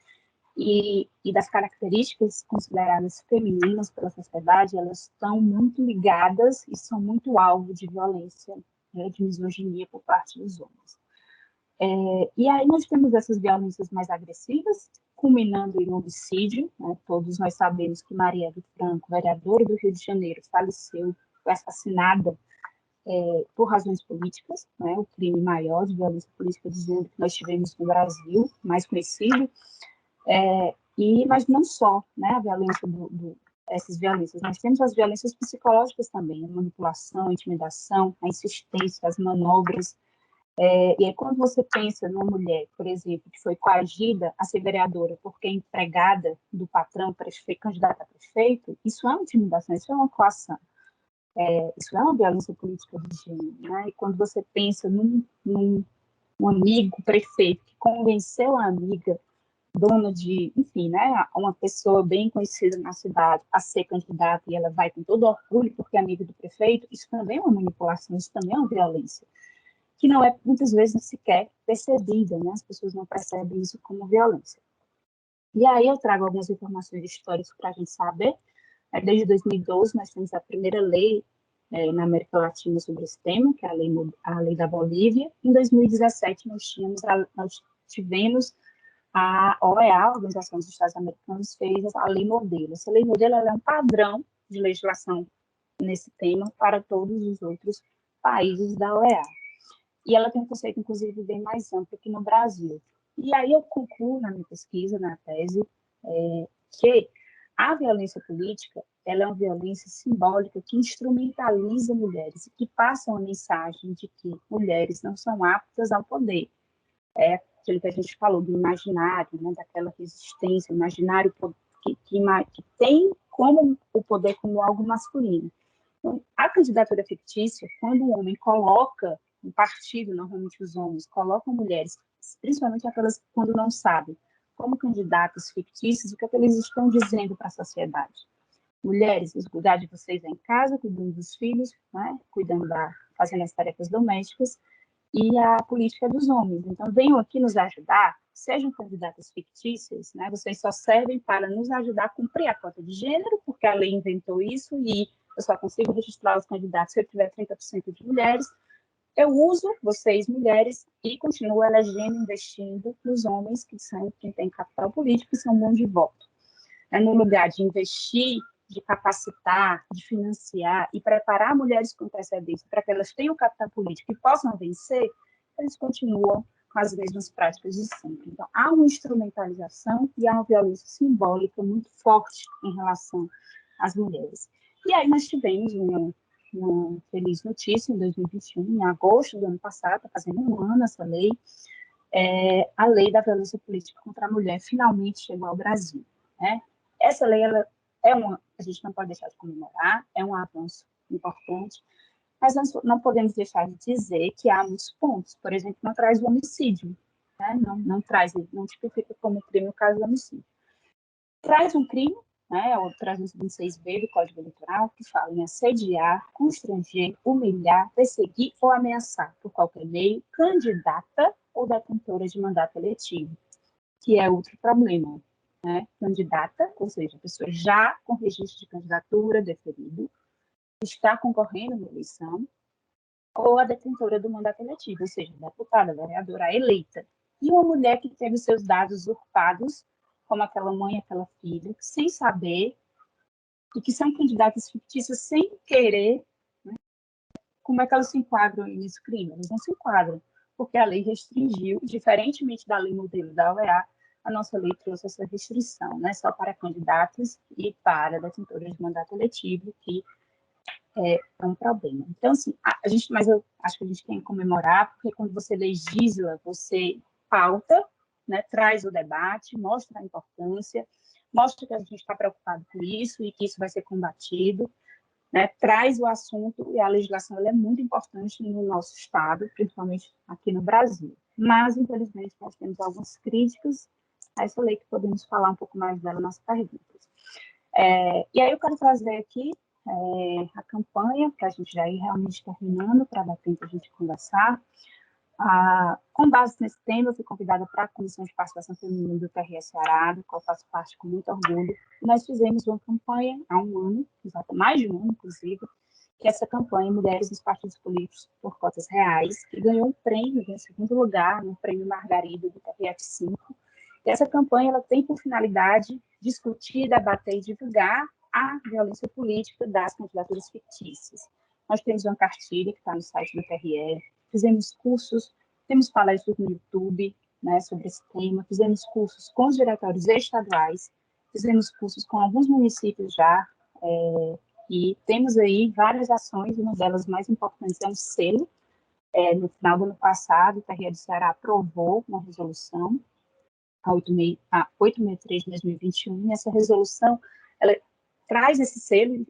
e das características consideradas femininas pela sociedade, elas estão muito ligadas e são muito alvo de violência, né, de misoginia por parte dos homens. E aí nós temos essas violências mais agressivas, culminando em um homicídio. Né? Todos nós sabemos que Marielle Franco, vereadora do Rio de Janeiro, faleceu, foi assassinada por razões políticas, né? O crime maior de violência política de gênero que nós tivemos no Brasil, mais conhecido. Mas não só, né, a violência essas violências, nós temos as violências psicológicas também, a manipulação, a intimidação, a insistência, as manobras, E aí, quando você pensa numa mulher, por exemplo, que foi coagida a ser vereadora porque é empregada do patrão para ser candidata a prefeito, isso é uma intimidação, isso é uma coação, isso é uma violência política de gênero, né? E quando você pensa num amigo prefeito que convenceu a amiga dona de, enfim, né, uma pessoa bem conhecida na cidade a ser candidata e ela vai com todo orgulho porque é amiga do prefeito, isso também é uma manipulação, isso também é uma violência, que não é, muitas vezes, sequer percebida, né, as pessoas não percebem isso como violência. E aí eu trago algumas informações históricas para a gente saber. Desde 2012 nós temos a primeira lei na América Latina sobre esse tema, que é a lei da Bolívia. Em 2017 nós tivemos a OEA, a Organização dos Estados Americanos, fez a lei modelo. Essa lei modelo é um padrão de legislação nesse tema para todos os outros países da OEA. E ela tem um conceito, inclusive, bem mais amplo que no Brasil. E aí eu concluo na minha pesquisa, na tese, que a violência política ela é uma violência simbólica que instrumentaliza mulheres e que passa uma mensagem de que mulheres não são aptas ao poder. É aquilo que a gente falou do imaginário, né, daquela resistência, imaginário que tem como o poder como algo masculino. Então, a candidatura fictícia, quando o homem coloca um partido, normalmente os homens, colocam mulheres, principalmente aquelas quando não sabem, como candidatas fictícias, o que é que eles estão dizendo para a sociedade? Mulheres, o lugar de vocês é em casa, cuidando dos filhos, né, fazendo as tarefas domésticas, e a política dos homens. Então, venham aqui nos ajudar, sejam candidatas fictícias, né? Vocês só servem para nos ajudar a cumprir a cota de gênero, porque a lei inventou isso e eu só consigo registrar os candidatos se eu tiver 30% de mulheres. Eu uso vocês, mulheres, e continuo elegendo, investindo nos homens que são quem tem capital político e são bons de voto. No lugar de investir, de capacitar, de financiar e preparar mulheres com antecedência para que elas tenham capital político e possam vencer, eles continuam com as mesmas práticas de sempre. Então, há uma instrumentalização e há uma violência simbólica muito forte em relação às mulheres. E aí nós tivemos uma feliz notícia em 2021, em agosto do ano passado, está fazendo um ano essa lei, a lei da violência política contra a mulher finalmente chegou ao Brasil, né? Essa lei, ela a gente não pode deixar de comemorar, é um avanço importante, mas nós não podemos deixar de dizer que há muitos pontos. Por exemplo, não traz o homicídio, né? Não tipifica como crime o caso do homicídio. Traz um crime, né? O 326B do Código Eleitoral, que fala em assediar, constranger, humilhar, perseguir ou ameaçar, por qualquer meio, candidata ou detentora de mandato eletivo, que é outro problema. Né, candidata, ou seja, a pessoa já com registro de candidatura deferido, está concorrendo na eleição, ou a detentora do mandato eletivo, ou seja, deputada, vereadora eleita. E uma mulher que teve seus dados usurpados, como aquela mãe, aquela filha, sem saber, e que são candidatas fictícias sem querer, né, como é que elas se enquadram nesse crime? Elas não se enquadram, porque a lei restringiu, diferentemente da lei modelo da OEA, a nossa lei trouxe essa restrição, né, só para candidatos e para detentoras de mandato eletivo, que é um problema. Então, assim, mas eu acho que a gente tem que comemorar, porque quando você legisla, você pauta, né, traz o debate, mostra a importância, mostra que a gente está preocupado com isso e que isso vai ser combatido, né, traz o assunto, e a legislação ela é muito importante no nosso Estado, principalmente aqui no Brasil. Mas, infelizmente, nós temos algumas críticas a essa lei que podemos falar um pouco mais dela nas perguntas. E aí eu quero trazer aqui a campanha, para a gente já ir realmente terminando, para dar tempo a gente conversar. Com base nesse tema, eu fui convidada para a Comissão de Participação Feminina do TRE Ceará, do qual faço parte com muito orgulho. Nós fizemos uma campanha há um ano, mais de um ano, inclusive, que é essa campanha Mulheres nos Partidos Políticos por Cotas Reais, que ganhou um prêmio, em segundo lugar, no Prêmio Margarida do TRF5. E essa campanha ela tem por finalidade discutir, debater e divulgar a violência política das candidaturas fictícias. Nós temos uma cartilha que está no site do TRE, fizemos cursos, temos palestras no YouTube, né, sobre esse tema, fizemos cursos com os diretórios estaduais, fizemos cursos com alguns municípios já, e temos aí várias ações, uma delas mais importantes é um selo, No final do ano passado, o TRE do Ceará aprovou uma resolução, a 863 de 2021, e essa resolução, ela traz esse selo,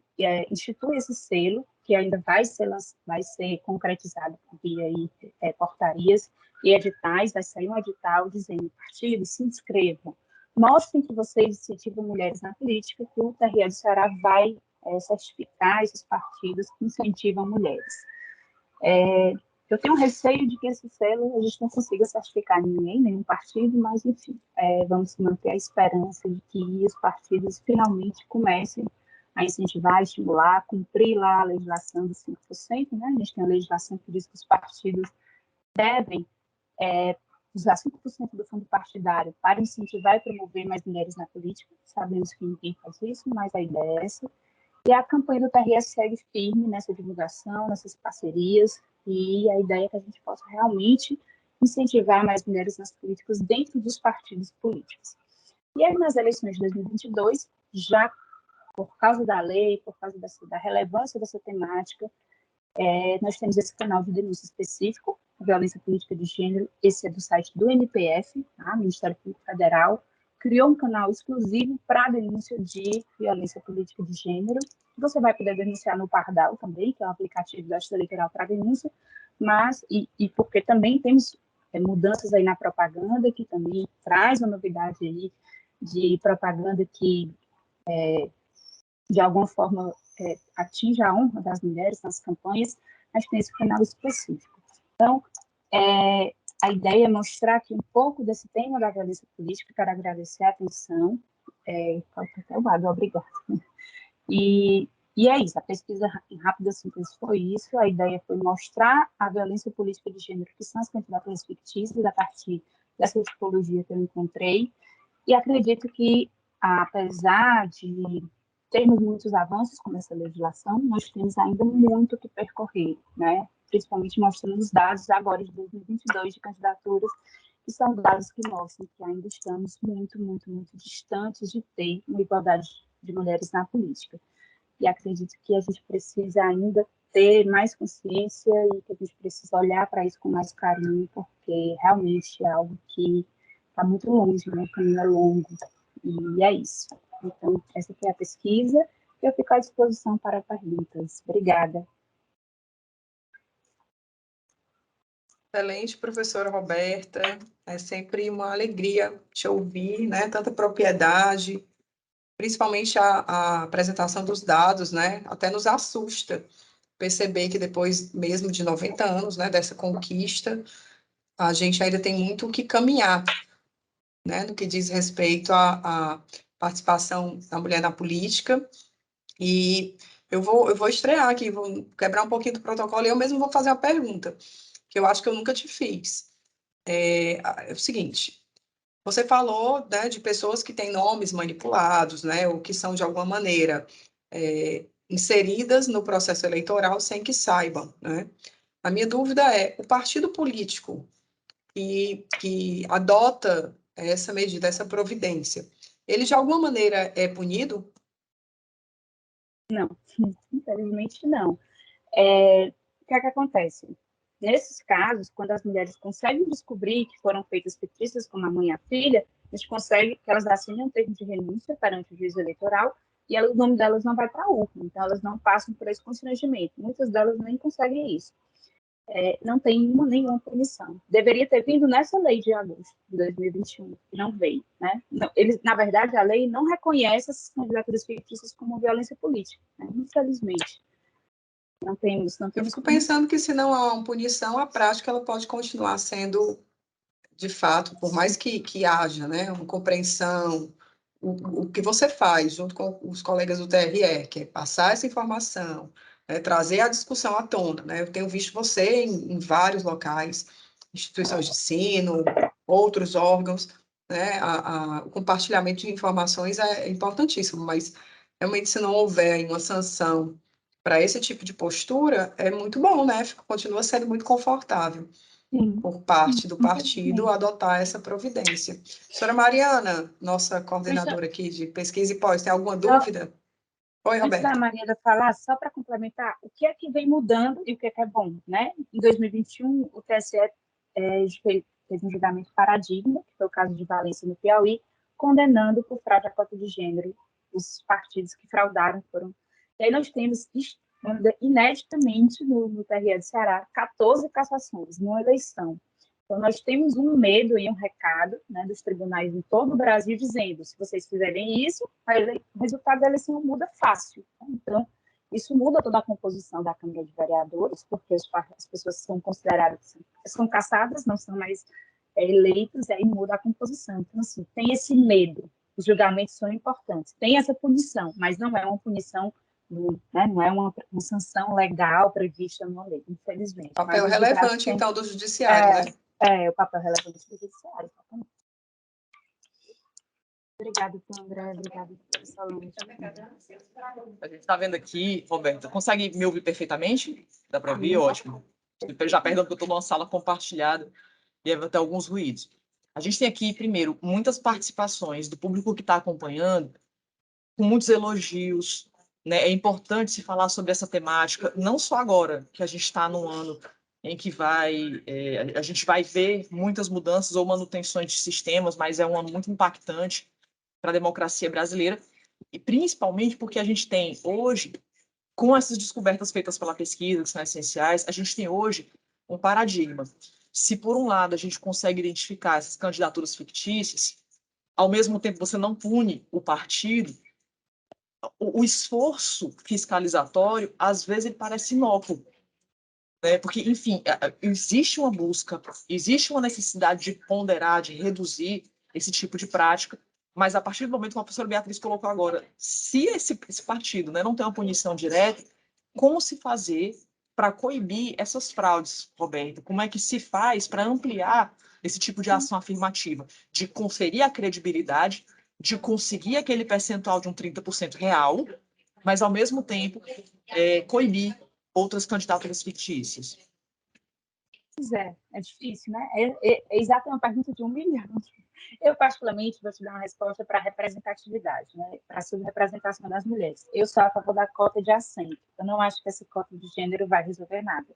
institui esse selo, que ainda vai ser concretizado via portarias e editais, vai sair um edital dizendo: partidos, se inscrevam, mostrem que vocês incentivam mulheres na política, que o TRE do Ceará vai certificar esses partidos que incentivam mulheres. Eu tenho receio de que esse selo a gente não consiga certificar ninguém, nenhum partido, mas, enfim, vamos manter a esperança de que os partidos finalmente comecem a incentivar, estimular, cumprir lá a legislação dos 5%, né? A gente tem a legislação que diz que os partidos devem usar 5% do fundo partidário para incentivar e promover mais mulheres na política. Sabemos que ninguém faz isso, mas a ideia é essa. E a campanha do TRE segue firme nessa divulgação, nessas parcerias, e a ideia é que a gente possa realmente incentivar mais mulheres nas políticas dentro dos partidos políticos. E aí, nas eleições de 2022, já por causa da lei, por causa da relevância dessa temática, nós temos esse canal de denúncia específico, violência política de gênero. Esse é do site do MPF, tá? Ministério Público Federal, criou um canal exclusivo para denúncia de violência política de gênero. Você vai poder denunciar no Pardal também, que é um aplicativo da Justiça Eleitoral para denúncia, mas, porque também temos mudanças aí na propaganda, que também traz uma novidade aí de propaganda que, de alguma forma, atinge a honra das mulheres nas campanhas, mas tem esse canal específico. Então, a ideia é mostrar aqui um pouco desse tema da violência política. Quero agradecer a atenção. Até o lado, obrigada. E é isso, a pesquisa em rápida síntese foi isso. A ideia foi mostrar a violência política de gênero, que são as candidaturas fictícias, a partir dessa tipologia que eu encontrei. E acredito que, apesar de termos muitos avanços com essa legislação, nós temos ainda muito que percorrer, né? Principalmente mostrando os dados agora de 2022 de candidaturas, que são dados que mostram que ainda estamos muito, muito, muito distantes de ter uma igualdade de mulheres na política. E acredito que a gente precisa ainda ter mais consciência e que a gente precisa olhar para isso com mais carinho, porque realmente é algo que está muito longe, né? O caminho é longo. E é isso. Então, essa aqui é a pesquisa. Eu fico à disposição para perguntas. Obrigada. Excelente, professora Roberta. É sempre uma alegria te ouvir, né? Tanta propriedade, principalmente a apresentação dos dados, né? Até nos assusta perceber que depois mesmo de 90 anos, né, dessa conquista, a gente ainda tem muito o que caminhar, né, no que diz respeito à participação da mulher na política. E eu vou estrear aqui, vou quebrar um pouquinho do protocolo e eu mesmo vou fazer uma pergunta, que eu acho que eu nunca te fiz. É o seguinte: você falou, né, de pessoas que têm nomes manipulados, né, ou que são, de alguma maneira, inseridas no processo eleitoral sem que saibam, né? A minha dúvida é: o partido político que adota essa medida, essa providência, ele, de alguma maneira, é punido? Não, infelizmente não. O que é que acontece? Nesses casos, quando as mulheres conseguem descobrir que foram feitas fictícias como a mãe e a filha, a gente consegue que elas assinem um termo de renúncia perante o juiz eleitoral e o nome delas não vai para a urna, então elas não passam por esse constrangimento. Muitas delas nem conseguem isso. Não tem nenhuma punição. Deveria ter vindo nessa lei de agosto de 2021, que não veio. Né? Não, na verdade, a lei não reconhece essas candidaturas fictícias como violência política, né? Infelizmente. Não temos. Eu fico pensando que, se não há uma punição, a prática ela pode continuar sendo, de fato, por mais que haja, né, uma compreensão, o que você faz junto com os colegas do TRE, que é passar essa informação, né, trazer a discussão à tona, né? Eu tenho visto você em vários locais, instituições de ensino, outros órgãos, né? O compartilhamento de informações é importantíssimo, mas realmente, se não houver aí uma sanção para esse tipo de postura, é muito bom, né? Continua sendo muito confortável. Sim. Por parte do partido adotar essa providência. Senhora Mariana, nossa coordenadora aqui de pesquisa e pós, tem alguma dúvida? Oi, Antes da Roberta. Maria falar, só para complementar, o que é que vem mudando e o que é bom, né? Em 2021, o TSE fez um julgamento paradigma, que foi o caso de Valência no Piauí, condenando por fraude à cota de gênero os partidos que fraudaram foram. E aí nós temos, ineditamente, no TRE do Ceará, 14 cassações numa eleição. Então, nós temos um medo e um recado, né, dos tribunais em todo o Brasil dizendo, se vocês fizerem isso, o resultado da eleição muda fácil. Né? Então, isso muda toda a composição da Câmara de Vereadores, porque as pessoas são consideradas, são cassadas, não são mais eleitas, e aí muda a composição. Então, assim, tem esse medo. Os julgamentos são importantes. Tem essa punição, mas não é uma punição, né, não é uma sanção legal prevista numa lei, infelizmente. Papel Mas os relevante, têm, então, do judiciário, né? o papel relevante do judiciário. Obrigada, André. Obrigada, Solange. A gente está vendo aqui, Roberta, consegue me ouvir perfeitamente? Dá para ouvir? Ótimo. Já perdão que eu estou numa sala compartilhada e vai ter alguns ruídos. A gente tem aqui, primeiro, muitas participações do público que está acompanhando, com muitos elogios, né? É importante se falar sobre essa temática, não só agora, que a gente está num ano em que a gente vai ver muitas mudanças ou manutenções de sistemas, mas é um ano muito impactante para a democracia brasileira, e principalmente porque a gente tem hoje, com essas descobertas feitas pela pesquisa, que são essenciais, a gente tem hoje um paradigma. Se, por um lado, a gente consegue identificar essas candidaturas fictícias, ao mesmo tempo você não pune o partido, o esforço fiscalizatório, às vezes, ele parece inócuo. Né? Porque, enfim, existe uma busca, existe uma necessidade de ponderar, de reduzir esse tipo de prática, mas a partir do momento que a professora Beatriz colocou agora, se esse partido, né, não tem uma punição direta, como se fazer para coibir essas fraudes, Roberto? Como é que se faz para ampliar esse tipo de ação afirmativa? De conferir a credibilidade, de conseguir aquele percentual de um 30% real, mas, ao mesmo tempo, coibir outras candidaturas fictícias? Pois é difícil, né? É exatamente uma pergunta de 1 milhão. Eu, particularmente, vou te dar uma resposta para a representatividade, né? Para a subrepresentação das mulheres. Eu sou a favor da cota de assento. Eu não acho que essa cota de gênero vai resolver nada.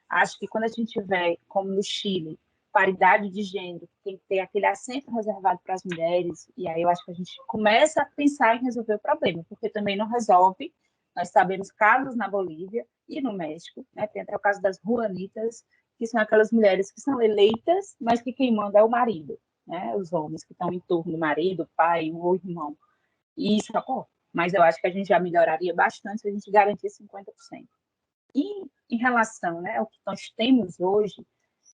Acho que quando a gente tiver, como no Chile, paridade de gênero, tem que ter aquele assento reservado para as mulheres, e aí eu acho que a gente começa a pensar em resolver o problema, porque também não resolve. Nós sabemos casos na Bolívia e no México, né? Tem até o caso das Juanitas, que são aquelas mulheres que são eleitas, mas que quem manda é o marido, né? Os homens que estão em torno do marido, pai ou irmão. E isso ocorre. Mas eu acho que a gente já melhoraria bastante se a gente garantisse 50%. E em relação, né, ao que nós temos hoje,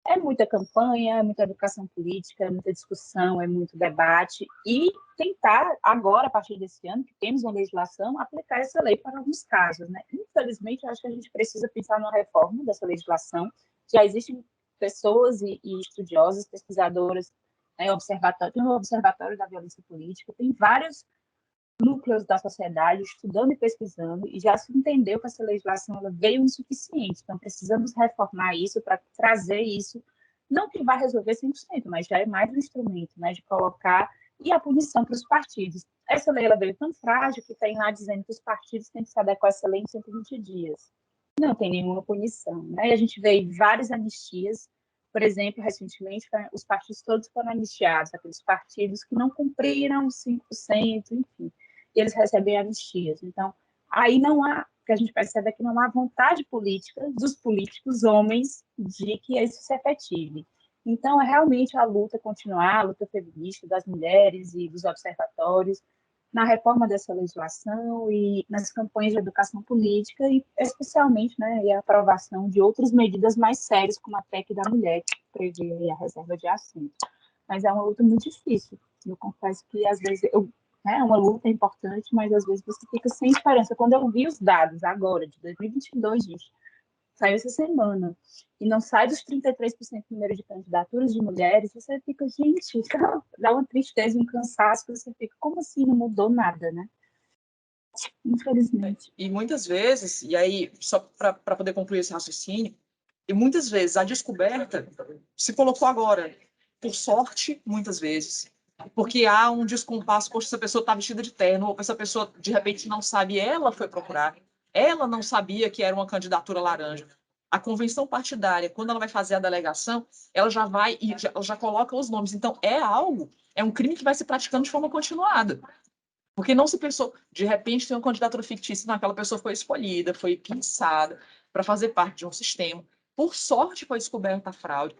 é muita campanha, é muita educação política, é muita discussão, é muito debate, e tentar, agora, a partir desse ano, que temos uma legislação, aplicar essa lei para alguns casos. Né? Infelizmente, eu acho que a gente precisa pensar numa reforma dessa legislação. Já existem pessoas e estudiosas, pesquisadoras, né, tem um observatório da violência política, tem vários núcleos da sociedade estudando e pesquisando, e já se entendeu que essa legislação ela veio insuficiente. Então, precisamos reformar isso para trazer isso, não que vai resolver 100%, mas já é mais um instrumento, né, de colocar, e a punição para os partidos. Essa lei ela veio tão frágil que tem lá dizendo que os partidos têm que se adequar a essa lei em 120 dias. Não tem nenhuma punição. Né? E a gente vê várias anistias. Por exemplo, recentemente, os partidos todos foram anistiados, aqueles partidos que não cumpriram 5%, enfim, e eles recebem anistias. Então, aí não há, o que a gente percebe é que não há vontade política dos políticos homens de que isso se efetive. Então, é realmente a luta continuar, a luta feminista das mulheres e dos observatórios, na reforma dessa legislação e nas campanhas de educação política e, especialmente, né, a aprovação de outras medidas mais sérias, como a PEC da mulher, que prevê a reserva de assento. Mas é uma luta muito difícil. Eu confesso que, às vezes, é uma luta importante, mas, às vezes, você fica sem esperança. Quando eu vi os dados agora, de 2022, gente, saiu essa semana, e não sai dos 33% do número de candidaturas de mulheres, você fica, gente, dá uma tristeza, um cansaço, você fica, como assim não mudou nada, né? Infelizmente. E muitas vezes, e aí, só para poder concluir esse raciocínio, e muitas vezes a descoberta se colocou agora, por sorte, muitas vezes, porque há um descompasso, poxa, essa pessoa está vestida de terno, ou essa pessoa, de repente, não sabe, ela foi procurar, ela não sabia que era uma candidatura laranja. A convenção partidária, quando ela vai fazer a delegação, ela já vai e já coloca os nomes. Então, é um crime que vai se praticando de forma continuada. Porque não se pensou, de repente, tem uma candidatura fictícia, não, aquela pessoa foi escolhida, foi pensada para fazer parte de um sistema. Por sorte, foi descoberta a fraude.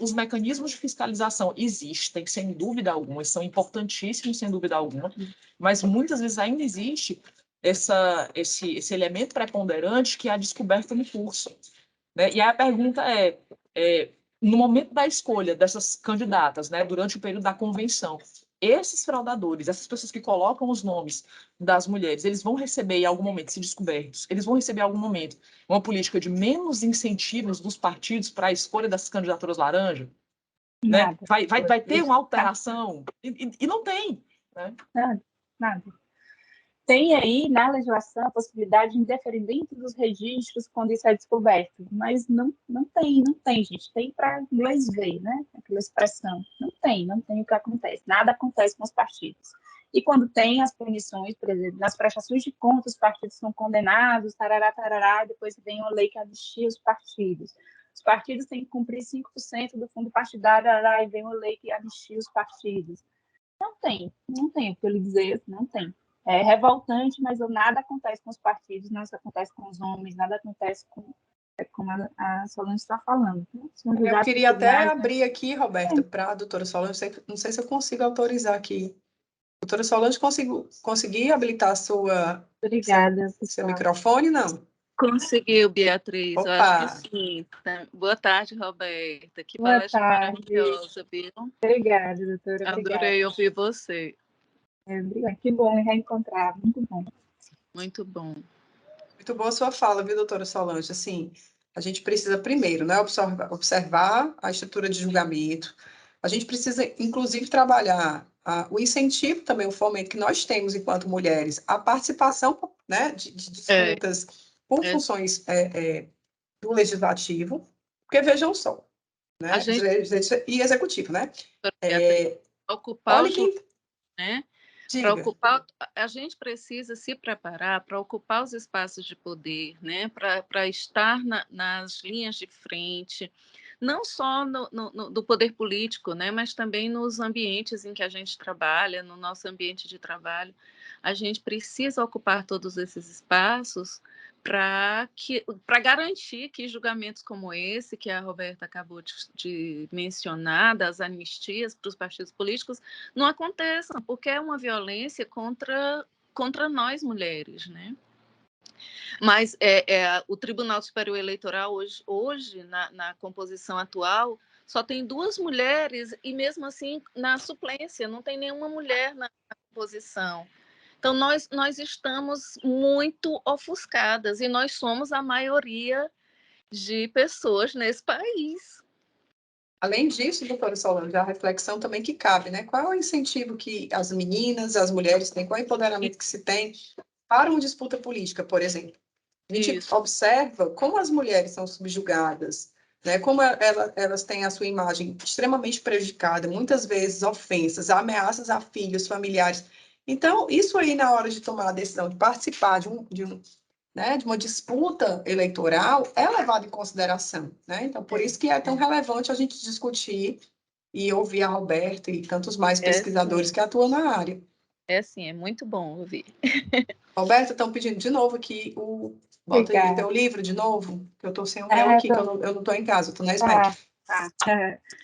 Os mecanismos de fiscalização existem, sem dúvida alguma, são importantíssimos, sem dúvida alguma, mas muitas vezes ainda existe esse elemento preponderante que é a descoberta no curso. Né? E aí a pergunta no momento da escolha dessas candidatas, né, durante o período da convenção, esses fraudadores, essas pessoas que colocam os nomes das mulheres, eles vão receber em algum momento, se descobertos, eles vão receber em algum momento uma política de menos incentivos dos partidos para a escolha dessas candidaturas laranja? Né? Vai ter uma alteração? E não tem. Né? Nada. Tem aí na legislação a possibilidade de indeferimento dos registros quando isso é descoberto, mas não tem, gente. Tem para inglês ver, né? Aquela expressão. Não tem o que acontece. Nada acontece com os partidos. E quando tem as punições, por exemplo, nas prestações de contas, os partidos são condenados, tarará, depois vem uma lei que anistia os partidos. Os partidos têm que cumprir 5% do fundo partidário, e vem uma lei que anistia os partidos. Não tem o que eu lhe dizer, não tem. É revoltante, mas nada acontece com os partidos, nada acontece com os homens, nada acontece como a Solange está falando. Eu queria até abrir aqui, Roberta, para a doutora Solange, não sei se eu consigo autorizar aqui. Doutora Solange, consegui habilitar Obrigada, seu microfone, não? Conseguiu, Beatriz. Opa. Eu acho que sim. Boa tarde, Roberta. Que Boa palestra tarde. maravilhosa, viu? Obrigada, doutora. Adorei ouvir você. Que bom reencontrar, muito bom. Muito bom. Muito boa a sua fala, viu, doutora Solange? Assim, a gente precisa primeiro, né, observar a estrutura de julgamento. A gente precisa, inclusive, trabalhar o incentivo também, o fomento que nós temos enquanto mulheres, a participação, né, de disputas por funções do legislativo, porque vejam só, né, e executivo, né? Ocupar olha que... né? Diga. A gente precisa se preparar para ocupar os espaços de poder, né? Para estar nas linhas de frente, não só do poder político, né? Mas também nos ambientes em que a gente trabalha, no nosso ambiente de trabalho. A gente precisa ocupar todos esses espaços para garantir que julgamentos como esse, que a Roberta acabou de mencionar, das anistias para os partidos políticos, não aconteçam, porque é uma violência contra nós mulheres, né? Mas o Tribunal Superior Eleitoral hoje na composição atual, só tem 2 mulheres e mesmo assim na suplência não tem nenhuma mulher na composição. Então nós estamos muito ofuscadas e nós somos a maioria de pessoas nesse país. Além disso, doutora Solange, a reflexão também que cabe, né? Qual é o incentivo que as meninas, as mulheres têm, qual é o empoderamento que se tem para uma disputa política, por exemplo? A gente observa como as mulheres são subjugadas, né? Como elas têm a sua imagem extremamente prejudicada, muitas vezes ofensas, ameaças a filhos, familiares. Então, isso aí, na hora de tomar a decisão de participar de uma disputa eleitoral, é levado em consideração, né? Então, por isso que é tão relevante a gente discutir e ouvir a Roberta e tantos mais pesquisadores que atuam na área. Sim, é muito bom ouvir. Roberta, estão pedindo de novo aqui bota aí o teu livro de novo, que eu estou sem o meu aqui, que eu não estou em casa, estou na Espanha.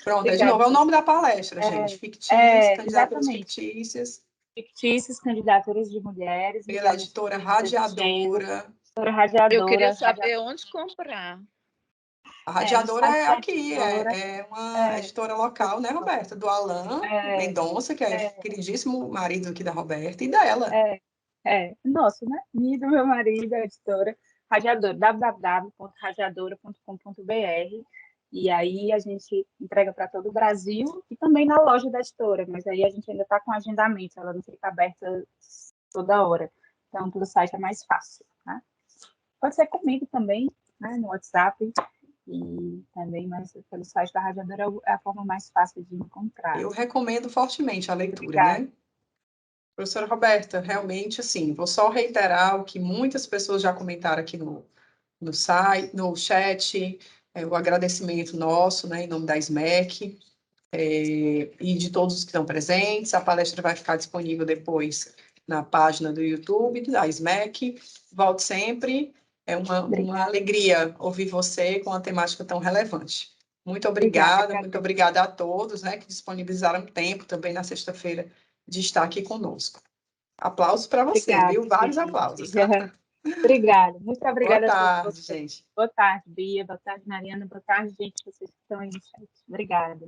Pronto, de novo, é o nome da palestra, gente. Fictícias, candidaturas fictícias. Fictícias, candidaturas de mulheres. Pela editora Radiadora. Eu queria saber onde comprar. A Radiadora é aqui, é uma editora local, né, Roberta? Do Alain Mendonça, que é queridíssimo marido aqui da Roberta, e dela. Nosso, né? E do meu marido, a editora Radiadora, www.radiadora.com.br. E aí a gente entrega para todo o Brasil e também na loja da editora, mas aí a gente ainda está com agendamento, ela não fica aberta toda hora. Então, pelo site é mais fácil. Tá? Pode ser comigo também, né, no WhatsApp. e também pelo site da Radiadora é a forma mais fácil de encontrar. Eu recomendo fortemente a leitura, Obrigada. né? Professora Roberta, realmente, assim, vou só reiterar o que muitas pessoas já comentaram aqui no site, no chat, o agradecimento nosso, né, em nome da SMEC, e de todos os que estão presentes. A palestra vai ficar disponível depois na página do YouTube da SMEC. Volte sempre. É uma alegria ouvir você com uma temática tão relevante. Muito obrigada, muito obrigada a todos, né, que disponibilizaram tempo também na sexta-feira de estar aqui conosco. Aplausos para você, Obrigada, viu? Vários gente. aplausos. Obrigada, muito obrigada Boa a todos tarde, vocês. gente. Boa tarde, Bia. Boa tarde, Mariana. Boa tarde, gente, vocês que estão aí no chat. Obrigada.